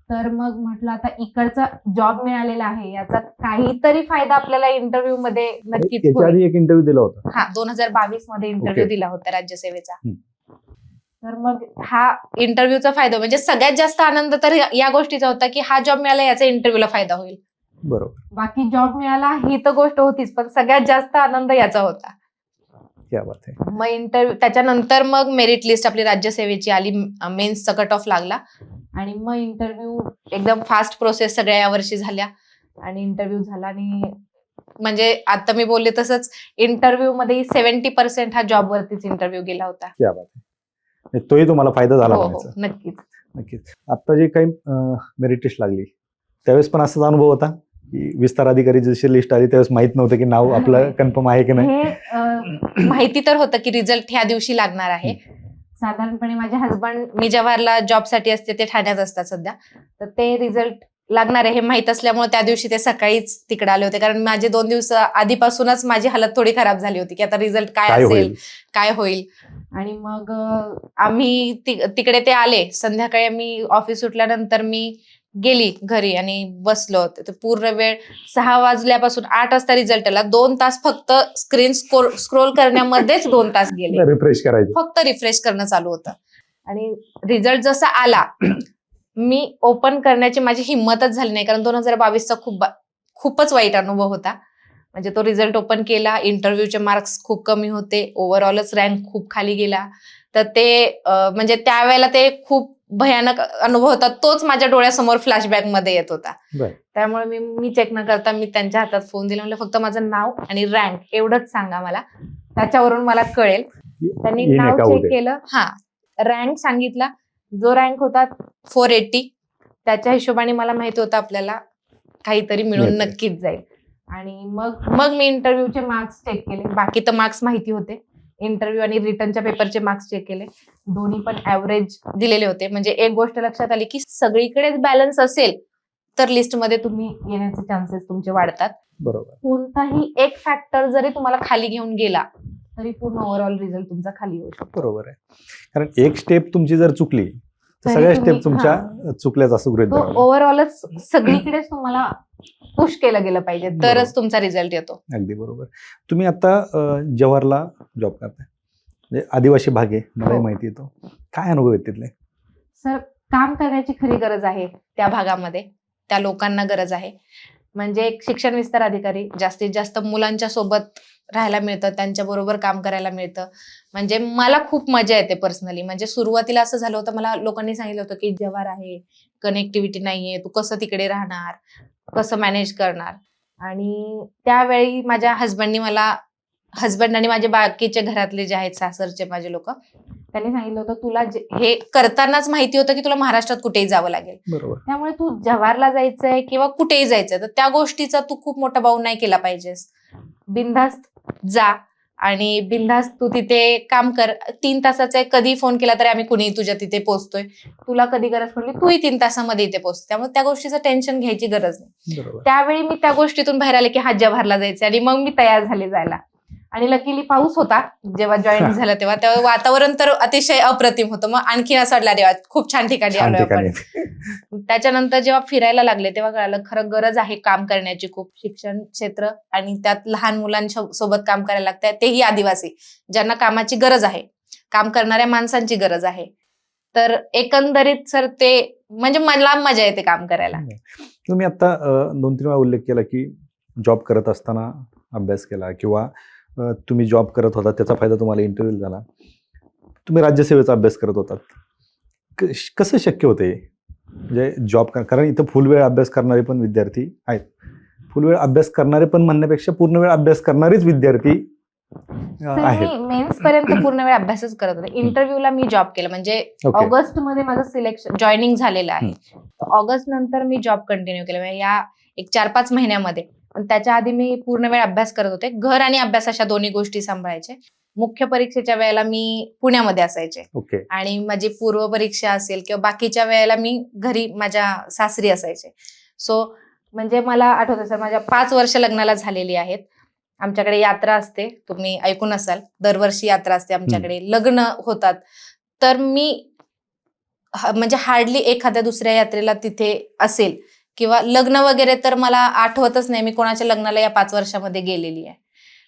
तर मग म्हटलं आता इकडचा जॉब मिळालेला आहे, याचा काहीतरी फायदा आपल्याला इंटरव्ह्यू मध्ये नक्कीच होईल. एक इंटरव्ह्यू दिला होता. हा, 2022 मध्ये इंटरव्ह्यू दिला होता राज्यसेवेचा. तर मग हा इंटरव्ह्यूचा फायदा म्हणजे सगळ्यात जास्त आनंद तर या गोष्टीचा होता की हा जॉब मिळाला, याचा इंटरव्ह्यूला फायदा होईल. बरोबर. बाकी जॉब मिळाला ही तर गोष्ट होतीच, पण सगळ्यात जास्त आनंद याचा होता. क्या बात आहे. मग इंटरव्ह्यू त्याच्यानंतर मग मेरिट लिस्ट आपली राज्यसेवेची आली, मेन्सचा कट ऑफ लागला आणि मग इंटरव्ह्यू एकदम फास्ट प्रोसेस सगळ्या यावर्षी झाल्या आणि इंटरव्ह्यू झाला. आणि म्हणजे आता मी बोलले तसंच इंटरव्ह्यू मध्ये 70% हा जॉब वरतीच इंटरव्ह्यू गेला होता. क्या बात आहे. तोही तुम्हाला फायदा झाला. हो, नक्कीच. आता जी काही मेरिट लिस्ट लागली त्यावेळेस पण असाच अनुभव होता की विस्तार अधिकारी जशी लिस्ट आली त्यावेळेस माहित नव्हतं की नाव आपलं कन्फर्म आहे की नाही? हे माहिती तर होतं की रिझल्ट ह्या दिवशी लागणार आहे. साधारणपणे माझे हसबंड, मी जवाहरला जॉबसाठी असते, ते ठाण्यात असतात सध्या, तर ते रिझल्ट लागणार आहे हे माहित असल्यामुळे त्या दिवशी ते सकाळीच तिकडे आले होते. कारण माझे 2 दिवस आधीपासूनच माझी हालत थोडी खराब झाली होती की आता रिझल्ट काय असेल, काय होईल. आणि मग आम्ही तिकडे ते आले. संध्याकाळी मी ऑफिस सुटल्यानंतर मी गेली घरी आणि बसलो होते. तर पूर्ण वेळ 6 वाजल्यापासून 8 वाजता रिझल्ट आला. 2 तास फक्त स्क्रीन स्क्रोल करण्यामध्येच 2 तास गेले. रिफ्रेश करायचं, फक्त रिफ्रेश करणं चालू होतं. आणि रिझल्ट जसा आला मी ओपन करण्याची माझी हिंमतच झाली नाही, कारण 2022चा खूपच वाईट अनुभव होता. म्हणजे तो रिझल्ट ओपन केला, इंटरव्ह्यूचे मार्क्स खूप कमी होते, ओव्हरऑलच रँक खूप खाली गेला. तर ते म्हणजे त्यावेळेला ते खूप भयानक अनुभव होता. तोच माझ्या डोळ्यासमोर फ्लॅशबॅक मध्ये येत होता. बरं. त्यामुळे मी चेक न करता मी त्यांच्या हातात फोन दिला, म्हणलं फक्त माझं नाव आणि रँक एवढंच सांगा मला, त्याच्यावरून मला कळेल. त्यांनी येईन नाव एका चेक उद्या. केलं, हा रँक सांगितला. जो रँक होता 480, त्याच्या हिशोबाने मला माहिती होतं आपल्याला काहीतरी मिळून मिळतंय. नक्कीच जाईल. आणि मग मी इंटरव्ह्यूचे मार्क्स चेक केले. बाकी तर मार्क्स माहिती होते. इंटरव्ह्यू आणि रिटर्नच्या पेपरचे मार्क्स चेक केले. दोन्ही पण ऍव्हरेज दिलेले होते. म्हणजे एक गोष्ट लक्षात आली की सगळीकडेच बॅलन्स असेल तर लिस्टमध्ये तुम्ही येण्याचे चान्सेस तुमचे वाढतात. बरोबर. कोणताही एक फॅक्टर जरी तुम्हाला खाली घेऊन गेला तरी पूर्ण ओव्हरऑल रिझल्ट तुमचा खाली होऊ शकतो. बरोबर आहे. कारण एक स्टेप तुमची जर चुकली तर तरी सगळ्या तुम्ही- स्टेप तुमच्या चुकल्याच असं गृहीत तो धरावं. ओव्हरऑलच सगळीकडेच तुम्हाला पुश केलं गेलं पाहिजे बरोबर. तरच तुमचा रिझल्ट येतो. अगदी बरोबर. तुम्ही आता जवाहरला जॉब करताय, म्हणजे आदिवासी भाग आहे, मलाही हो. माहिती येतो. काय अनुभव आहेत तिथले? सर, काम करण्याची खरी गरज आहे त्या भागामध्ये, त्या लोकांना गरज आहे. म्हणजे एक शिक्षण विस्तार अधिकारी जास्तीत जास्त मुलांच्या सोबत राहायला मिळतं, त्यांच्या बरोबर काम करायला मिळतं. म्हणजे मला खूप मजा येते पर्सनली. म्हणजे सुरुवातीला असं झालं होतं, मला लोकांनी सांगितलं होतं की जवार आहे, कनेक्टिव्हिटी नाहीये, तू कसं तिकडे राहणार, कसं मॅनेज करणार. आणि त्यावेळी माझ्या हस्बंड आणि माझे बाकीचे घरातले जे आहेत सासरचे माझे लोक, त्यांनी सांगितलं होतं तुला हे करतानाच माहिती होतं की तुला महाराष्ट्रात कुठेही जावं लागेल. बरोबर. त्यामुळे तू जवाहरला जायचंय किंवा कुठेही जायचंय तर त्या गोष्टीचा तू खूप मोठा बाऊ नाही केला पाहिजेस. बिनधास्त जा आणि बिनधास्त तू तिथे काम कर. 3 तासाचा कधी फोन केला तरी आम्ही कुणीही तुझ्या तिथे पोहोचतोय. तुला कधी गरज पडली तूही 3 तासामध्ये इथे पोहोचते. त्यामुळे त्या गोष्टीचं टेन्शन घ्यायची गरज नाही. बरोबर. त्यावेळी मी त्या गोष्टीतून बाहेर आले की हा जवाहरला जायचं आणि मग मी तयार झाले जायला. आणि लकीली पाऊस होता जेव्हा जॉईन झालं तेव्हा वातावरण तर अतिशय अप्रतिम होतं. मग आणखीन असं वाटलं अरे खूप छान ठिकाणी छान आलोय ठिकाणी. आपण. त्याच्यानंतर जेव्हा फिरायला लागले तेव्हा कळालं खरं गरज आहे काम करण्याची खूप. शिक्षण क्षेत्र आणि त्यात लहान मुलांच्या सोबत काम करायला लागतंय, तेही आदिवासी, ज्यांना कामाची गरज आहे, काम करणाऱ्या माणसांची गरज आहे. तर एकंदरीत सर ते म्हणजे मला मजा येते काम करायला. तुम्ही आता 2-3 वेळा उल्लेख केला की जॉब करत असताना अभ्यास केला किंवा तुम्ही जॉब करत होता त्याचा फायदा तुम्हाला इंटरव्ह्यू झाला. तुम्ही राज्यसेवेचा अभ्यास करत होतात. कसं शक्य होते म्हणजे जॉब कारण इथं फुल वेळ अभ्यास करणारे पण विद्यार्थी आहेत. फुल वेळ अभ्यास करणारे पण म्हणण्यापेक्षा पूर्ण वेळ अभ्यास करणारेच विद्यार्थी आहेत. मी मेन्स पर्यंत पूर्ण वेळ अभ्यासच करत होते. इंटरव्ह्यूला मी जॉब केला म्हणजे ओके. ऑगस्ट मध्ये माझं सिलेक्शन जॉईनिंग झालेलं आहे. ऑगस्ट नंतर मी जॉब कंटिन्यू केला म्हणजे या एक 4-5 महिन्यामध्ये. पण त्याच्या आधी मी पूर्ण वेळ अभ्यास करत होते. घर आणि अभ्यास अशा दोन्ही गोष्टी सांभाळायचे. मुख्य परीक्षेच्या वेळेला मी पुण्यामध्ये असायचे ओके. आणि माझी पूर्व परीक्षा असेल किंवा बाकीच्या वेळेला मी घरी माझ्या सासरी असायचे. सो म्हणजे मला आठवतं सर माझ्या 5 वर्ष लग्नाला झालेली आहेत. आमच्याकडे यात्रा असते, तुम्ही ऐकून असाल, दरवर्षी यात्रा असते आमच्याकडे, लग्न होतात. तर मी म्हणजे हार्डली एखाद्या दुसऱ्या यात्रेला तिथे असेल किंवा लग्न वगैरे तर मला आठवतच नाही मी कोणाच्या लग्नाला या 5 वर्षामध्ये गेलेली आहे.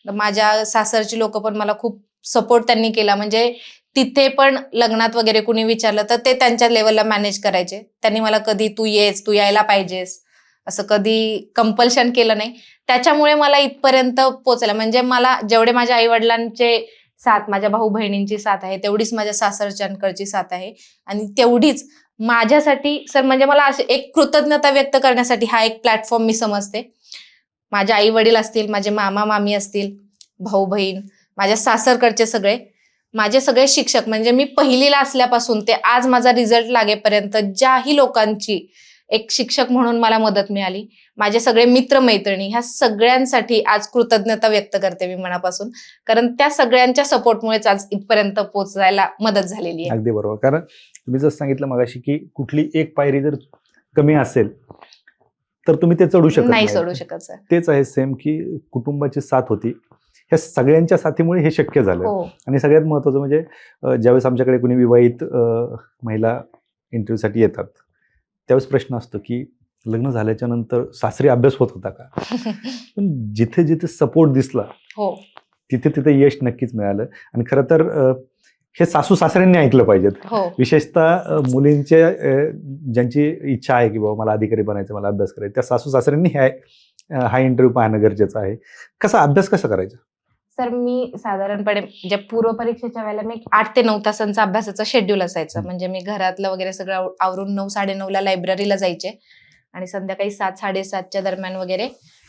माझ्या सासरची लोक पण मला खूप सपोर्ट त्यांनी केला. म्हणजे तिथे पण लग्नात वगैरे कुणी विचारलं तर ते त्यांच्या लेवलला मॅनेज करायचे. त्यांनी मला कधी तू यायला पाहिजेस असं कधी कंपल्शन केलं नाही. त्याच्यामुळे मला इथपर्यंत पोहोचलं. म्हणजे मला जेवढे माझ्या आई वडिलांचे साथ, माझ्या भाऊ बहिणींची साथ आहे तेवढीच माझ्या सासरच्यांकडची साथ आहे. आणि तेवढीच माझ्यासाठी सर म्हणजे मला अशी एक कृतज्ञता व्यक्त करण्यासाठी हा एक प्लॅटफॉर्म मी समजते. माझे आई वडील असतील, माझे मामा मामी असतील, भाऊ बहीण, माझ्या सासरकडचे सगळे, माझे सगळे शिक्षक, म्हणजे मी पहिलीला असल्यापासून ते आज माझा रिझल्ट लागेपर्यंत ज्याही लोकांची एक शिक्षक म्हणून मला मदत मिळाली, माझे सगळे मित्रमैत्रिणी, ह्या सगळ्यांसाठी आज कृतज्ञता व्यक्त करते मी मनापासून. कारण त्या सगळ्यांच्या सपोर्टमुळेच आज इथपर्यंत पोहोचायला मदत झालेली आहे. अगदी बरोबर. कारण तुम्ही जसं सांगितलं मगाशी की कुठली एक पायरी जर कमी असेल तर तुम्ही ते चढू शकत नाही चढू शकत सर. तेच आहे सेम की कुटुंबाची साथ होती. ह्या सगळ्यांच्या साथीमुळे हे शक्य झालं. हो. आणि सगळ्यात महत्त्वाचं म्हणजे ज्यावेळेस आमच्याकडे कोणी विवाहित महिला इंटरव्ह्यूसाठी येतात त्यावेळेस प्रश्न असतो की लग्न झाल्याच्या नंतर सासरी अभ्यास होत होता का? पण जिथे जिथे सपोर्ट दिसला हो तिथे तिथे यश नक्कीच मिळालं. आणि खरं तर हे सासू सासऱ्यांनी ऐकलं पाहिजेत. हो विशेषतः मुलींच्या ज्यांची इच्छा आहे की बाबा मला अधिकारी बनायचं, मला अभ्यास करायचा, त्या सासू सासऱ्यांनी हे हा इंटरव्ह्यू पाहणं गरजेचं आहे. कसा अभ्यास कसा करायचा? सर मी साधारणपणे ज्या पूर्व परीक्षेच्या वेळेला मी 8 ते 9 तासांचा अभ्यासाचा शेड्यूल असायचं. म्हणजे मी घरातलं वगैरे सगळं आवरून 9-9:30 ला लायब्ररीला जायचे आणि संध्याकाळी 7-7:30च्या दरम्यान वगैरे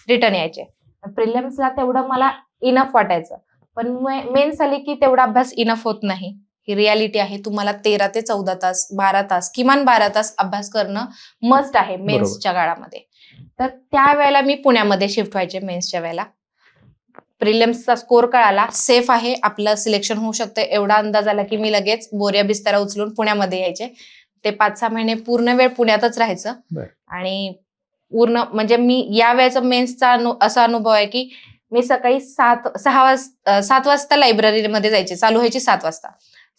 रिटर्न यायचे. प्रिलिम्सला तेवढं मला इनफ वाटायचं, पण मेन्स आली की तेवढा अभ्यास इनफ होत नाही. ही रियालिटी आहे. तुम्हाला 13 ते 14 तास, 12 तास, किमान 12 तास अभ्यास करणं मस्ट आहे मेन्सच्या काळामध्ये. तर त्यावेळेला मी पुण्यामध्ये शिफ्ट व्हायचे मेन्सच्या वेळेला. प्रिलिम्सचा स्कोर कळाला, सेफ आहे, आपलं सिलेक्शन होऊ शकतं एवढा अंदाज आला की मी लगेच बोरिया बिस्तारा उचलून पुण्यामध्ये यायचे. ते 5-6 महिने पूर्ण वेळ पुण्यातच राहायचं. आणि पूर्ण म्हणजे मी या वेळेचा मेन्सचा असा अनुभव आहे की मी सकाळी 7 वाजता लायब्ररीमध्ये जायचे, चालू व्हायची 7 वाजता.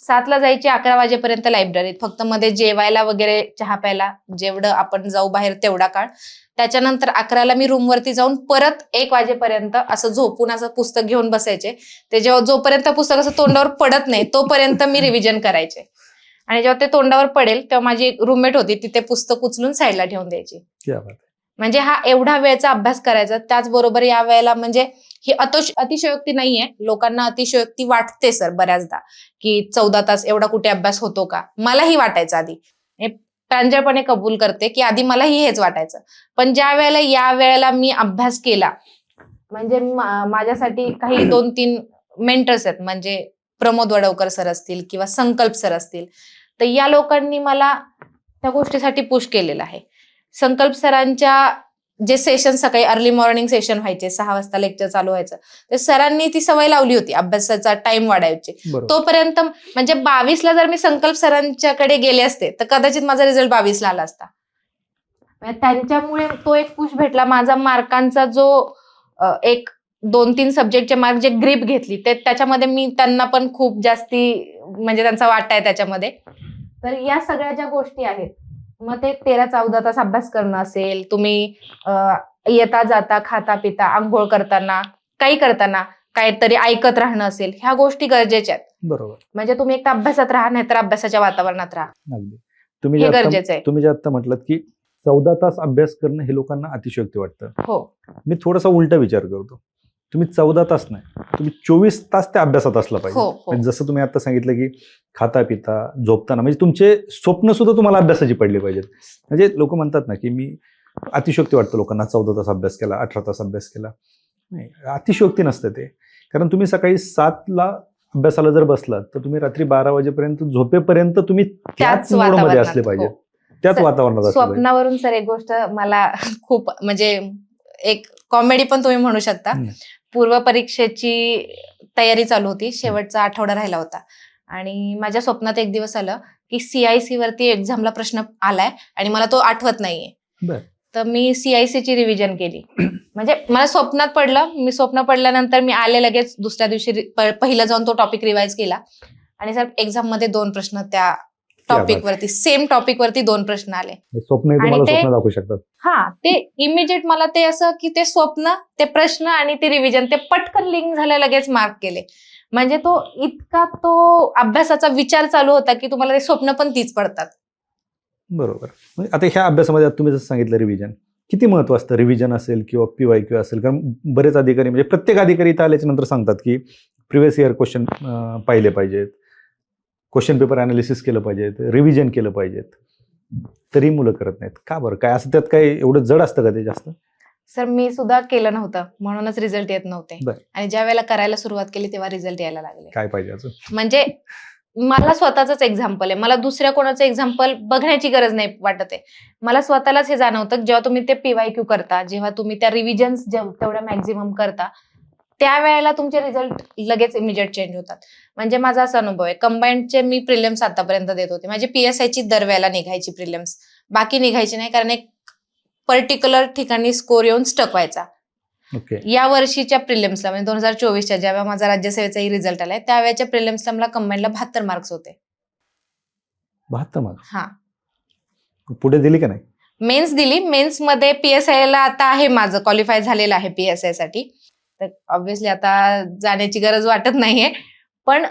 7 ला जायची, 11 वाजेपर्यंत लायब्ररीत, फक्त मध्ये जेवायला वगैरे चहा प्यायला जेवढं आपण जाऊ बाहेर तेवढा काळ. त्याच्यानंतर 11 ला मी रूमवरती जाऊन परत 1 वाजेपर्यंत असं झोपून असं पुस्तक घेऊन बसायचे. ते जेव्हा जोपर्यंत पुस्तक असं तोंडावर पडत नाही तोपर्यंत मी रिव्हिजन करायचे. आणि जेव्हा ते तोंडावर पडेल तेव्हा माझी एक रूममेट होती, ती ते पुस्तक उचलून साईडला ठेवून द्यायची. म्हणजे हा एवढा वेळचा अभ्यास करायचा. त्याचबरोबर या वेळेला म्हणजे ही अतिशयोक्ती नाहीये, लोकांना अतिशयोक्ती वाटते सर बऱ्याचदा की 14 तास एवढा कुठे अभ्यास होतो का. मलाही वाटायचं आधी, प्रांजळपणे कबूल करते की आधी मलाही हेच वाटायचं. पण ज्या वेळेला या वेळेला मी अभ्यास केला, म्हणजे माझ्यासाठी काही 2-3 मेंटर्स आहेत, म्हणजे प्रमोद वडवकर सर असतील किंवा संकल्प सर असतील, तर या लोकांनी मला त्या गोष्टीसाठी पुश केलेलं आहे. संकल्प सरांच्या जे सेशन सकाळी अर्ली मॉर्निंग सेशन व्हायचे, 6 वाजता लेक्चर चालू व्हायचं, तर सरांनी ती सवय लावली होती अभ्यासाचा टाइम वाढायची. तोपर्यंत म्हणजे 22 ला जर मी संकल्प सरांच्याकडे गेले असते तर कदाचित माझा रिझल्ट 22 ला आला असता. त्यांच्यामुळे तो एक पुश भेटला. माझा मार्कांचा जो एक 2-3 सब्जेक्टचे मार्क जे ग्रीप घेतली ते त्याच्यामध्ये मी त्यांना पण खूप जास्ती म्हणजे त्यांचा वाटा आहे त्याच्यामध्ये. तर या सगळ्या ज्या गोष्टी आहेत, मग ते 13-14 तास अभ्यास करणं असेल, तुम्ही येता जाता, खाता पिता, आंघोळ करताना, काही करताना काहीतरी ऐकत राहणं असेल, ह्या गोष्टी गरजेच्या आहेत. बरोबर. म्हणजे तुम्ही एक तर अभ्यासात राहा, नाही तर अभ्यासाच्या वातावरणात राहा. तुम्ही हे गरजेचं आहे. तुम्ही जे आता म्हटलं की 14 तास अभ्यास करणं हे लोकांना अतिशयोक्ती वाटतं. हो. मी थोडासा उलटा विचार करतो. तुम्ही 14 तास नाही, तुम्ही 24 तास त्या अभ्यासात असला पाहिजे. जसं तुम्ही आता सांगितलं की खाता पिता, झोपताना, म्हणजे तुमचे स्वप्न सुद्धा तुम्हाला अभ्यासाची पडली पाहिजेत. म्हणजे लोक म्हणतात ना की मी अतिशयोक्ती वाटतं लोकांना, 14 तास अभ्यास केला, 18 तास अभ्यास केला. नाही, अतिशयोक्ती नसतं ते. कारण तुम्ही सकाळी 7 ला अभ्यासाला जर बसलात तर तुम्ही रात्री 12 वाजेपर्यंत झोपेपर्यंत तुम्ही त्याच मोडमध्ये असले पाहिजे, त्याच वातावरणात असले पाहिजे. स्वप्नावरून सर एक गोष्ट मला खूप म्हणजे एक कॉमेडी पण तुम्ही म्हणू शकता. पूर्व परीक्षेची तयारी चालू होती, शेवटचा आठवडा राहिला होता आणि माझ्या स्वप्नात एक दिवस आलं की CIC वरती एक्झामला प्रश्न आलाय आणि मला तो आठवत नाहीये. तर मी CIC ची रिव्हिजन केली. म्हणजे मला स्वप्नात पडलं, मी स्वप्न पडल्यानंतर मी आले लगेच दुसऱ्या दिवशी पहिलं जाऊन तो टॉपिक रिवाइज केला आणि सर एक्झाम मध्ये 2 प्रश्न त्या टॉपिक वरती, सेम टॉपिक वरती 2 प्रश्न आले. स्वप्न दाखवू शकतात. हा, ते इमिजिएट मला ते असं की ते स्वप्न, ते प्रश्न आणि ते रिव्हिजन ते पटकन लिंक झालं, लगेच मार्क केले. म्हणजे तो इतका तो अभ्यासाचा विचार चालू होता की तुम्हाला ते स्वप्न पण तीच पडतात. बरोबर. म्हणजे आता ह्या अभ्यासामध्ये तुम्ही जसं सांगितलं रिव्हिजन किती महत्व असतं, रिव्हिजन असेल किंवा PYQ असेल. कारण बरेच अधिकारी, म्हणजे प्रत्येक अधिकारी इथं आल्याच्या नंतर सांगतात की प्रिव्हियस इयर क्वेश्चन पाहिले पाहिजेत, क्वेश्चन पेपर अनालिसिस केलं पाहिजे, रिव्हिजन केलं पाहिजेत, तरी मुलं करत नाहीत. का बरं? काय असं त्यात काय एवढं जड असतं का ते जास्त? सर मी सुद्धा केलं नव्हतं, म्हणूनच रिझल्ट येत नव्हते. आणि ज्या वेळेला करायला सुरुवात केली तेव्हा रिझल्ट यायला लागले. काय पाहिजे अजून? म्हणजे मला स्वतःच एक्झाम्पल आहे, मला दुसऱ्या कोणाचं एक्झाम्पल बघण्याची गरज नाही वाटत आहे. मला स्वतःलाच हे जाणवतं जेव्हा तुम्ही ते PYQ करता, जेव्हा तुम्ही त्या रिव्हिजन्स तेवढ्या मॅक्झिमम करता, त्यावेळेला तुमचे रिझल्ट लगेच इमिजिएट चेंज होतात. म्हणजे माझा असा अनुभव आहे, कंबाईंडचे मी प्रिलिम्स आतापर्यंत देत होते. माझी PSI ची दरवेळेला निघायची प्रिलिम्स, बाकी निघायची नाही, कारण एक पर्टिक्युलर ठिकाणी स्कोर येऊन स्टक व्हायचा. या वर्षीच्या प्रिलिम्सला म्हणजे 2024च्या जेव्हा माझा राज्यसेवेचाही रिझल्ट आलाय, त्यावेळेच्या प्रिलिम्सला मला कंबाईंडला 72 मार्क्स होते. 72 मार्क्स? हा. पुढे दिली का नाही? मेन्स दिली. मेन्स मध्ये PSI ला आता आहे, माझं क्वालिफाय झालेलं आहे PSI साठी. तर ऑब्व्हियसली आता जाण्याची गरज वाटत नाहीये, पण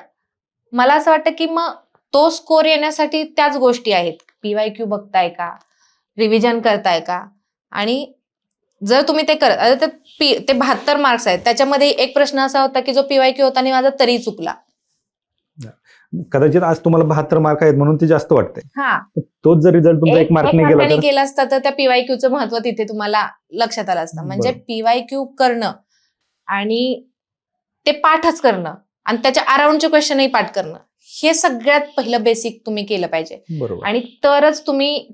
मला असं वाटतं की मग तो स्कोर येण्यासाठी त्याच गोष्टी आहेत. PYQ बघताय का, रिव्हिजन करताय का, आणि जर तुम्ही ते करत आता ते 72 मार्क्स आहेत, त्याच्यामध्ये एक प्रश्न असा होता की जो PYQ होता आणि माझा तरी चुकला. कदाचित आज तुम्हाला 72 मार्क आहेत म्हणून ते जास्त वाटते. हा, तोच जर रिझल्ट तुमचा 1 मार्कने गेला मार्काने तर गेला असता तर त्या PYQचं महत्व तिथे तुम्हाला लक्षात आलं असतं. म्हणजे PYQ करणं आणि ते पाठच करणं आणि त्याच्या अराउंडचे क्वेश्चनही पाठ करणं, हे सगळ्यात पहिलं बेसिक तुम्ही केलं पाहिजे. बरोबर. आणि तरच तुम्ही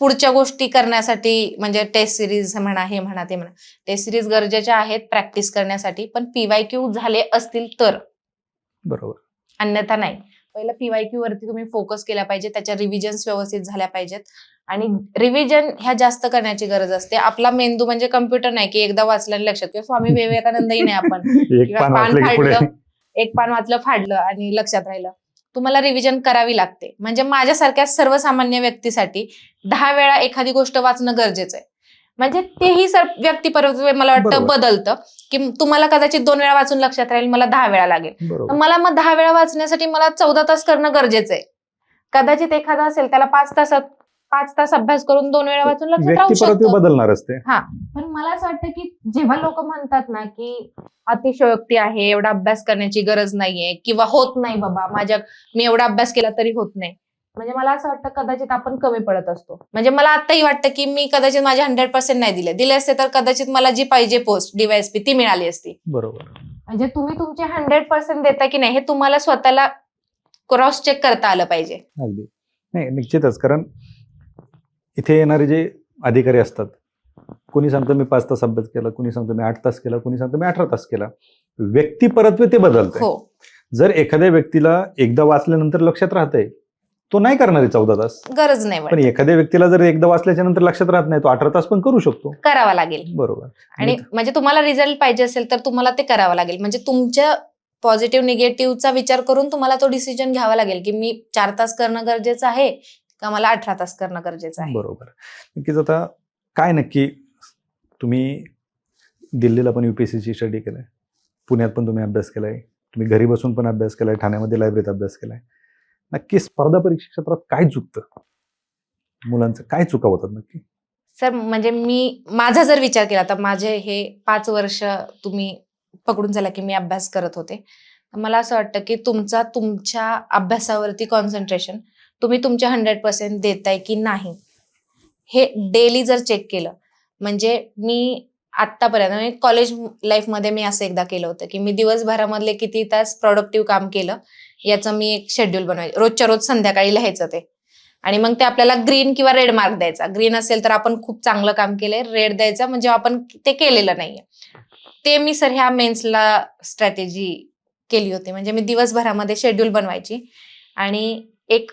पुढच्या गोष्टी करण्यासाठी, म्हणजे टेस्ट सिरीज म्हणा, हे म्हणा ते म्हणा, टेस्ट सिरीज गरजेच्या आहेत प्रॅक्टिस करण्यासाठी, पण PYQ झाले असतील तर, बरोबर, अन्यथा नाही. पहिलं PYQ वरती तुम्ही फोकस केला पाहिजे, त्याच्या रिव्हिजन्स व्यवस्थित झाल्या पाहिजेत. आणि रिव्हिजन ह्या जास्त करण्याची गरज असते. आपला मेंदू म्हणजे कम्प्युटर नाही की एकदा वाचलं आणि लक्षात, किंवा स्वामी विवेकानंदही नाही आपण एक पान वाचलं की पुढे. एक पान वाचलं, फाडलं आणि लक्षात राहिलं. तुम्हाला रिव्हिजन करावी लागते. म्हणजे माझ्यासारख्या सर्वसामान्य व्यक्तीसाठी 10 वेळा एखादी गोष्ट वाचणं गरजेचं आहे. म्हणजे तेही व्यक्तिपरत्वे मला वाटतं बरोबर. बदलतं, की तुम्हाला कदाचित 2 वेळा वाचून लक्षात राहील, मला 10 वेळा लागेल. तर बरोबर. मला मग 10 वेळा वाचण्यासाठी मला 14 तास करणं गरजेचं आहे. कदाचित एखादा असेल त्याला 5 तास अभ्यास करून 2 वेळा वाचून लक्षात राहू व्यक्तिपरत्वे शकतं. बदलणार असते. पण मला असं वाटतं की जेव्हा लोक म्हणतात ना की अतिशयोक्ती आहे, एवढा अभ्यास करण्याची गरज नाहीये, किंवा होत नाही बाबा, मी एवढा अभ्यास केला तरी होत नाही, म्हणजे मला असं वाटतं कदाचित आपण कमी पडत असतो. म्हणजे मला आताही वाटतं की मी कदाचित माझे 100% नाही दिले असते तर कदाचित मला जी पाहिजे पोस्ट DYSP ती मिळाली असती. बरोबर. म्हणजे तुम्ही तुमचे 100% देता की नाही हे तुम्हाला स्वतःला क्रॉस चेक करता आलं पाहिजे. अगदी नाही, निश्चितच. कारण इथे येणारे जे अधिकारी असतात, कोणी सांगतं मी 5 तास अभ्यास केला, कोणी सांगतं मी 8 तास केला, कोणी सांगतं मी 18 तास केला. व्यक्तिपरत्वे ते बदलतंय. हो, जर एखाद्या व्यक्तीला एकदा वाचल्यानंतर लक्षात राहतंय, तो नाही करणार आहे 14 तास. गरज नाही पण एखाद्या व्यक्तीला जर एकदा वाचल्याच्या नंतर लक्षात राहत नाही, तो 18 तास पण करू शकतो. करावा लागेल. बरोबर. आणि म्हणजे तुम्हाला रिझल्ट पाहिजे असेल तर तुम्हाला ते करावं लागेल. म्हणजे तुमच्या पॉझिटिव्ह निगेटिव्हचा विचार करून तुम्हाला तो डिसिजन घ्यावा लागेल की मी 4 तास करणं गरजेचं आहे का मला 18 तास करणं गरजेचं आहे. बरोबर. नक्कीच. आता काय नक्की तुम्ही दिल्लीला पण UPSCची स्टडी केलाय, पुण्यात पण तुम्ही अभ्यास केलाय, तुम्ही घरी बसून पण अभ्यास केलाय, ठाण्यामध्ये लायब्ररीत अभ्यास केलाय. नक्की स्पर्धा परीक्षा क्षेत्रात काय चुकतं, मुलांचं काय चुका होतात नक्की? सर, म्हणजे माझा जर विचार केला तर माझे हे 5 वर्ष तुम्ही पकडून चला की मी अभ्यास करत होते. मला असं वाटतं की तुमच्या अभ्यासावरती कॉन्सन्ट्रेशन तुम्ही तुमच्या 100% देताय की नाही हे डेली जर चेक केलं. म्हणजे मी आत्तापर्यंत कॉलेज लाईफमध्ये मी असं एकदा केलं होतं की मी दिवसभरामधले किती तास प्रोडक्टिव्ह काम केलं याचं मी एक शेड्यूल बनवायचं. रोजच्या रोज संध्याकाळी लिहायचं ते, आणि मग ते आपल्याला ग्रीन किंवा रेड मार्क द्यायचा. ग्रीन असेल तर आपण खूप चांगलं काम केलंय, रेड द्यायचा म्हणजे आपण ते केलेलं नाहीये. ते मी सर ह्या मेन्सला स्ट्रॅटेजी केली होती. म्हणजे मी दिवसभरामध्ये शेड्यूल बनवायची आणि एक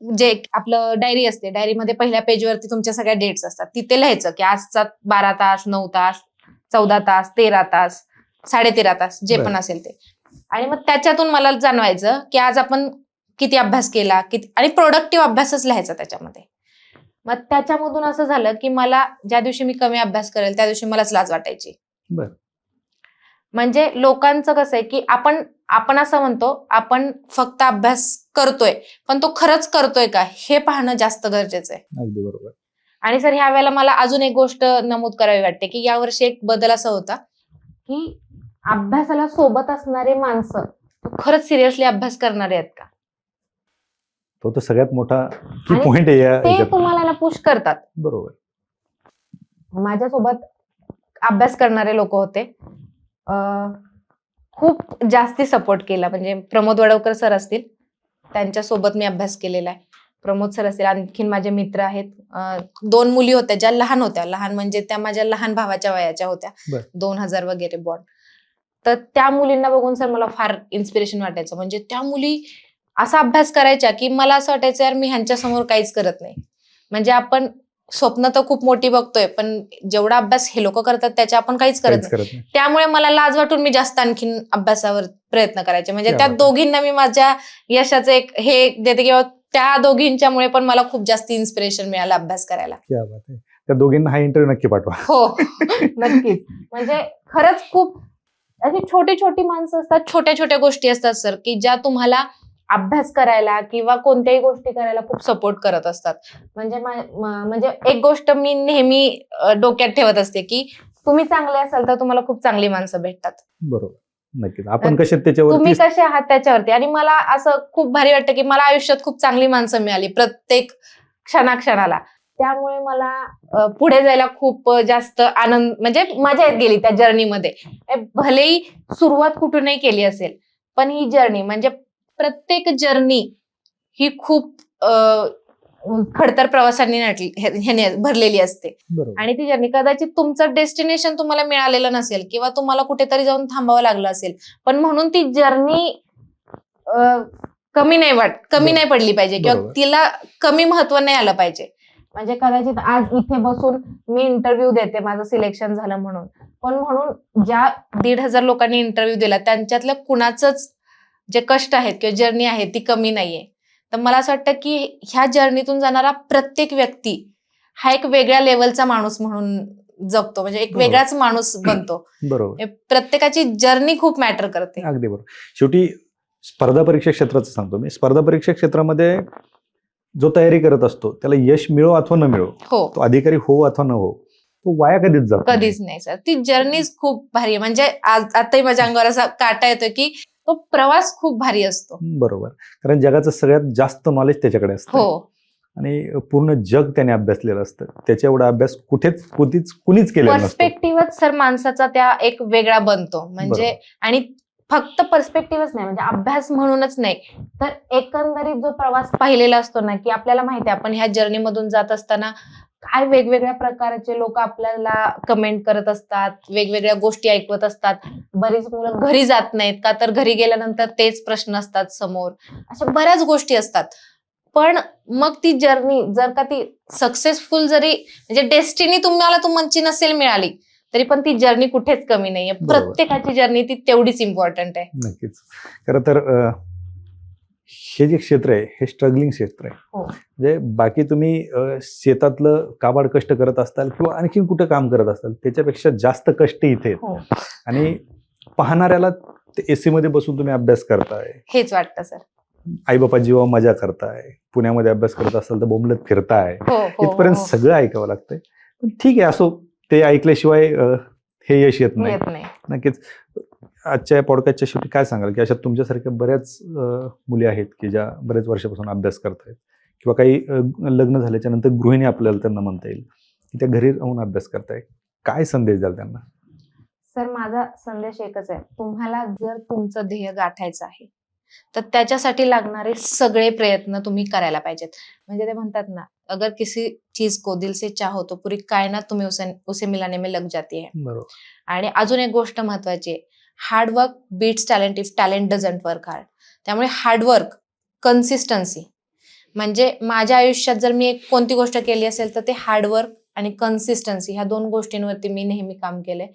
जे आपलं डायरी असते, डायरीमध्ये पहिल्या पेजवरती तुमच्या सगळ्या डेट्स असतात, तिथे लिहायचं की आजचा 12 तास, 9 तास, 14 तास, 13 तास, 13.5 तास जे पण असेल ते. आणि मग त्याच्यातून मला जाणवायचं की आज आपण किती अभ्यास केला, आणि प्रोडक्टिव्ह अभ्यासच लिहायचा त्याच्यामध्ये. मग त्याच्यामधून असं झालं की मला ज्या दिवशी मी कमी अभ्यास करेल त्या दिवशी मलाच लाज वाटायची. म्हणजे लोकांचं कसं आहे की आपण असं म्हणतो आपण फक्त अभ्यास करतोय, पण तो खरंच करतोय का हे पाहणं जास्त गरजेचं आहे. अगदी बरोबर. आणि सर ह्या वेळेला मला अजून एक गोष्ट नमूद करावी वाटते की यावर्षी एक बदल असा होता की अभ्यासाला सोबत असणारे माणसं खरंच सिरियसली अभ्यास करणारे आहेत का, तो तर सगळ्यात मोठा की आणि पॉइंट आहे ते या. तुम्हाला ना पुश करतात. बरोबर. माझ्यासोबत अभ्यास करणारे लोक होते, खूप जास्ती सपोर्ट केला. म्हणजे प्रमोद वडवकर सर असतील, त्यांच्यासोबत मी अभ्यास केलेला आहे. प्रमोद सर असतील, आणखीन माझे मित्र आहेत. 2 मुली होत्या ज्या लहान होत्या, लहान म्हणजे त्या माझ्या लहान भावाच्या वयाच्या होत्या, 2000 वगैरे बॉर्न. तर त्या मुलींना बघून सर मला फार इन्स्पिरेशन वाटायचं. म्हणजे त्या मुली असा अभ्यास करायच्या की मला असं वाटायचं यार मी ह्यांच्यासमोर काहीच करत नाही. म्हणजे आपण स्वप्न तर खूप मोठी बघतोय, पण जेवढा अभ्यास हे लोक करतात त्याच्या आपण काहीच करत नाही. त्यामुळे मला लाज वाटून मी जास्त आणखीन अभ्यासावर प्रयत्न करायचे. म्हणजे त्या दोघींना मी माझ्या यशाचं एक हे देते, किंवा त्या दोघींच्यामुळे पण मला खूप जास्त इन्स्पिरेशन मिळालं अभ्यास करायला. त्या दोघींना हा इंटरव्ह्यू नक्की पाठवा. हो, नक्कीच. म्हणजे खरंच खूप अशी छोटी छोटी माणसं असतात, छोट्या छोट्या गोष्टी असतात सर की ज्या तुम्हाला अभ्यास करायला किंवा कोणत्याही गोष्टी करायला खूप सपोर्ट करत असतात. म्हणजे म्हणजे एक गोष्ट मी नेहमी डोक्यात ठेवत असते की तुम्ही चांगले असाल तर तुम्हाला खूप चांगली माणसं भेटतात. बरोबर, नक्कीच. आपण कसे त्याच्यावरती तुम्ही कसे आहात त्याच्यावरती. आणि मला असं खूप भारी वाटतं की मला आयुष्यात खूप चांगली माणसं मिळाली प्रत्येक क्षणाक्षणाला. त्यामुळे मला पुढे जायला खूप जास्त आनंद म्हणजे मजा येत गेली त्या जर्नीमध्ये. भलेही सुरुवात कुठूनही केली असेल, पण ही जर्नी म्हणजे प्रत्येक जर्नी ही खूप खडतर प्रवासांनी ह्याने भरलेली असते. बरोबर. आणि ती जर्नी कदाचित तुमचं डेस्टिनेशन तुम्हाला मिळालेलं नसेल किंवा तुम्हाला कुठेतरी जाऊन थांबावं लागलं असेल, पण म्हणून ती जर्नी कमी नाही पडली पाहिजे किंवा बरोबर. तिला कमी महत्व नाही आलं पाहिजे. म्हणजे कदाचित आज इथे बसून मी इंटरव्ह्यू देते माझं सिलेक्शन झालं म्हणून, पण म्हणून ज्या 1,500 लोकांनी इंटरव्ह्यू दिला त्यांच्यातल्या कुणाचंच जे कष्ट आहेत किंवा जर्नी आहे ती कमी नाहीये. तर मला असं वाटतं की ह्या जर्नीतून जाणारा प्रत्येक व्यक्ती हा एक वेगळ्या लेवलचा माणूस म्हणून जगतो, म्हणजे एक बरोबर. वेगळाच माणूस बनतो. बरोबर, प्रत्येकाची जर्नी खूप मॅटर करते. अगदी बरोबर. शेवटी स्पर्धा परीक्षा क्षेत्राचं सांगतो मी. स्पर्धा परीक्षा क्षेत्रामध्ये जो तयारी करत असतो त्याला यश मिळो अथवा न मिळो, हो, तो अधिकारी हो अथवा न हो, तो वाया कधीच जात नाही. कधीच नाही सर. ती जर्नीच खूप भारी आहे. म्हणजे आताही माझ्या अंगावर असा काटा येतोय की तो प्रवास खूप भारी असतो. बरोबर, कारण जगाचं सगळ्यात जास्त नॉलेज त्याच्याकडे असतं. हो, आणि पूर्ण जग त्याने अभ्यासलेलं असतं. त्याच्या एवढा अभ्यास कुणीच केलेला नसतो. पर्स्पेक्टिव्हच सर माणसाचा त्या एक वेगळा बनतो. म्हणजे बरोबर. आणि फक्त पर्स्पेक्टिव्हच नाही, म्हणजे अभ्यास म्हणूनच नाही, तर एकंदरीत जो प्रवास पाहिलेला असतो ना, की आपल्याला माहिती आहे आपण ह्या जर्नी मधून जात असताना काय वेगवेगळ्या प्रकारचे लोक आपल्याला कमेंट करत असतात, वेगवेगळ्या गोष्टी ऐकवत असतात. बरीच मुलं घरी जात नाहीत का तर घरी गेल्यानंतर तेच प्रश्न असतात समोर. अशा बऱ्याच गोष्टी असतात. पण मग ती जर्नी जर का ती सक्सेसफुल जरी म्हणजे डेस्टिनी तुम्हाला तुमची नसेल मिळाली तरी पण ती जर्नी कुठेच कमी नाहीये. बरोबर. प्रत्येकाची जर्नी ती तेवढीच इम्पॉर्टंट आहे. नक्कीच. खरं तर हे जे क्षेत्र आहे हे स्ट्रगलिंग क्षेत्र आहे. हो. म्हणजे बाकी तुम्ही शेतातलं काबाड कष्ट करत असताल किंवा आणखी कुठं काम करत असताल त्याच्यापेक्षा जास्त कष्ट इथे आहेत. हो, आणि पाहणाऱ्याला एसी मध्ये बसून तुम्ही अभ्यास करताय, हेच वाटतं सर. आई बापा जीवा मजा करताय, पुण्यामध्ये अभ्यास करत असाल तर बोंबलत फिरताय, हो, हो, इथपर्यंत हो. सगळं ऐकावं लागतंय. पण ठीक आहे, असो, ते ऐकल्याशिवाय हे यश येत नाही. येत नाही. नक्कीच. आजच्या या पॉडकास्टच्या शेवटी काय सांगाल की अशा तुमच्यासारख्या बऱ्याच मुली आहेत की ज्या बऱ्याच वर्षापासून अभ्यास करतायत किंवा काही लग्न झाल्याच्या नंतर गृहिणी आपल्याला त्यांना म्हणता येईल की त्या घरी राहून अभ्यास करताय, काय संदेश द्याल त्यांना? सर माझा संदेश एकच आहे, तुम्हाला जर तुमचं ध्येय गाठायचं आहे तर त्याच्यासाठी लागणारे सगळे प्रयत्न तुम्ही करायला पाहिजेत. म्हणजे ते म्हणतात ना, अगर किसी चीज को दिल से चाहो तो पूरी कायनात तुम्ही उसे मिलाने में लग जाती है. बरोबर. आणि अजून एक गोष्ट महत्वाची आहे, hard work beats talent if talent doesn't work hard. त्यामुळे हार्डवर्क, कन्सिस्टन्सी, म्हणजे माझ्या आयुष्यात जर मी एक कोणती गोष्ट केली असेल तर ते हार्डवर्क आणि कन्सिस्टन्सी ह्या 2 गोष्टींवरती मी नेहमी काम केलंय.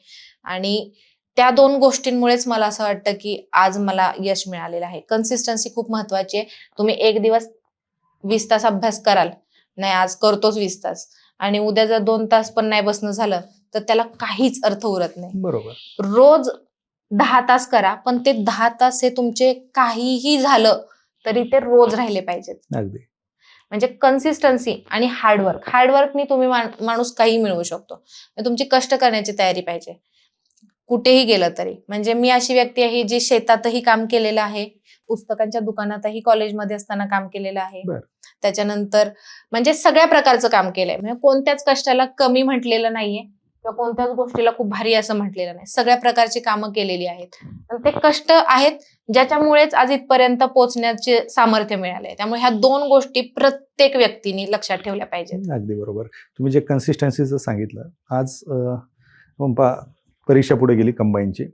आणि त्या 2 गोष्टींमुळेच मला असं वाटतं की आज मला यश मिळालेलं आहे. कन्सिस्टन्सी खूप महत्वाची आहे. तुम्ही एक दिवस 20 तास अभ्यास कराल, नाही आज करतोच 20 तास, आणि उद्या जर 2 तास पण नाही बसणं झालं तर त्याला काहीच अर्थ उरत नाही. बरोबर. रोज 10 तास करा, पण ते 10 तास हे तुमचे काहीही झालं तरी ते रोज राहिले पाहिजेत. अगदी. म्हणजे कन्सिस्टन्सी आणि हार्डवर्कनी तुम्ही माणूस काही मिळवू शकतो. तुमची कष्ट करण्याची तयारी पाहिजे कुठेही गेलं तरी. म्हणजे मी अशी व्यक्ती आहे जी शेतातही काम केलेलं आहे, पुस्तकांच्या दुकानातही कॉलेजमध्ये असताना काम केलेलं आहे, त्याच्यानंतर म्हणजे सगळ्या प्रकारचं काम केलंय. म्हणजे कोणत्याच कष्टाला कमी म्हटलेलं नाहीये किंवा कोणत्याच गोष्टीला खूप भारी असं म्हटलेलं नाही. सगळ्या प्रकारची कामं केलेली आहेत. ते कष्ट आहेत ज्याच्यामुळेच आज इथपर्यंत पोहोचण्याचे सामर्थ्य मिळाले. त्यामुळे ह्या 2 गोष्टी प्रत्येक व्यक्तीने लक्षात ठेवल्या पाहिजेत. अगदी बरोबर. तुम्ही जे कन्सिस्टन्सीचं सांगितलं, आज परीक्षा पुढे गेली कंबाईनची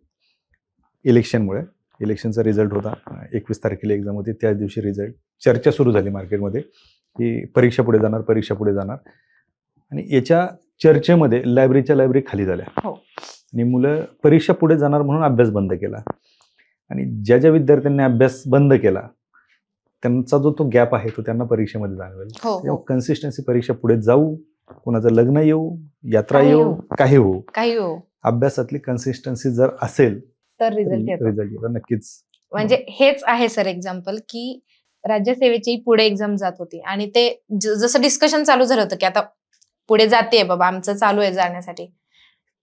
इलेक्शनमुळे. इलेक्शनचा रिझल्ट होता, 21 तारखेला एक्झाम होती, त्याच दिवशी रिझल्ट. चर्चा सुरू झाली मार्केटमध्ये की परीक्षा पुढे जाणार. आणि याच्या चर्चेमध्ये लायब्ररी खाली झाल्या. हो. आणि मुलं परीक्षा पुढे जाणार म्हणून अभ्यास बंद केला. आणि ज्या विद्यार्थ्यांनी अभ्यास बंद केला त्यांचा जो तो गॅप आहे तो त्यांना परीक्षेमध्ये जाणवेल. हो. कन्सिस्टन्सी, परीक्षा पुढे जाऊ, कोणाचं लग्न येऊ, यात्रा येऊ, काही हो, काही हो, अभ्यासातली कन्सिस्टन्सी जर असेल तर रिझल्ट येतो. नक्कीच म्हणजे हेच आहे सर एक्झाम्पल की राज्यसेवेची पुढे एक्झाम जात होती आणि ते जसं डिस्कशन चालू झालं होतं की आता पुढे जाते बाबा आमचं चालू आहे जाण्यासाठी,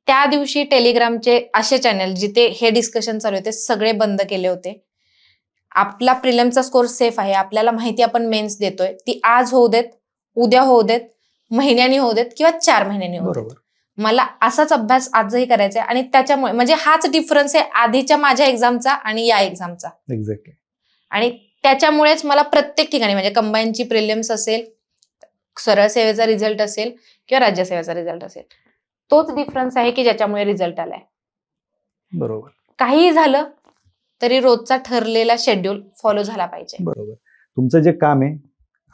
त्या दिवशी टेलिग्रामचे असे चॅनल जिथे हे डिस्कशन चालू आहे ते सगळे बंद केले होते. आपला प्रिलिमचा स्कोर सेफ आहे, आपल्याला माहिती आपण मेन्स देतोय, ती आज होऊ देत, उद्या होऊ देत, महिन्यानी होऊ देत किंवा 4 महिन्यांनी होऊ देत. बरोबर. मला असाच अभ्यास आजही करायचा आहे आणि त्याच्यामुळे म्हणजे हाच डिफरन्स आहे आधीच्या माझ्या एक्झामचा आणि या एक्झामचा. एक्झॅक्टली. आणि त्याच्यामुळेच मला प्रत्येक ठिकाणी म्हणजे कंबाईनची प्रिलिम्स असेल, सरळ सेवेचा रिझल्ट असेल किंवा राज्यसेवेचा रिझल्ट असेल, तोच डिफरन्स आहे की ज्याच्यामुळे रिझल्ट आलाय. बरोबर. काहीही झालं तरी रोजचा ठरलेला शेड्यूल फॉलो झाला पाहिजे. बरोबर. तुमचं जे काम आहे,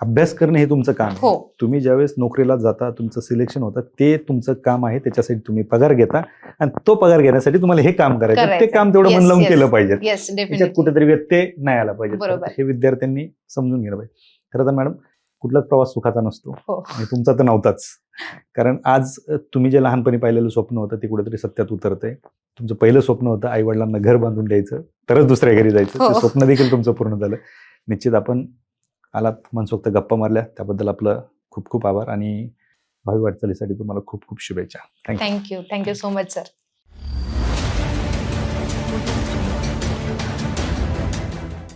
अभ्यास करणं हे तुमचं काम आहे. हो. तुम्ही ज्यावेळेस नोकरीला जाता, तुमचं सिलेक्शन होतं, ते तुमचं काम आहे. त्याच्यासाठी तुम्ही पगार घेता आणि तो पगार घेण्यासाठी तुम्हाला हे काम करायचं. ते करायचंय. काम तेवढं मन Yes, लावून yes. केलं पाहिजे. येस, त्याच्यात डेफिनेटली. कुठेतरी व्यत्यय नाही आला पाहिजे. बरोबर. हे विद्यार्थ्यांनी समजून घेणं पाहिजे. खरं तर मॅडम, कुठलाच प्रवास सुखाचा नसतो हो. आणि तुमचा तर नव्हताच. कारण आज तुम्ही जे लहानपणी पाहिलेलं स्वप्न होतं ते कुठेतरी सत्यात उतरतंय. तुमचं पहिलं स्वप्न होतं आई वडिलांना घर बांधून द्यायचं, तरच दुसऱ्या घरी जायचं. हो. ते स्वप्न देखील तुमचं पूर्ण झालं. निश्चित आपण आलात, मनसोक्त गप्पा मारल्या, त्याबद्दल आपलं खूप खूप आभार आणि भावी वाटचालीसाठी तुम्हाला खूप खूप शुभेच्छा. Thank you. Thank you so much sir.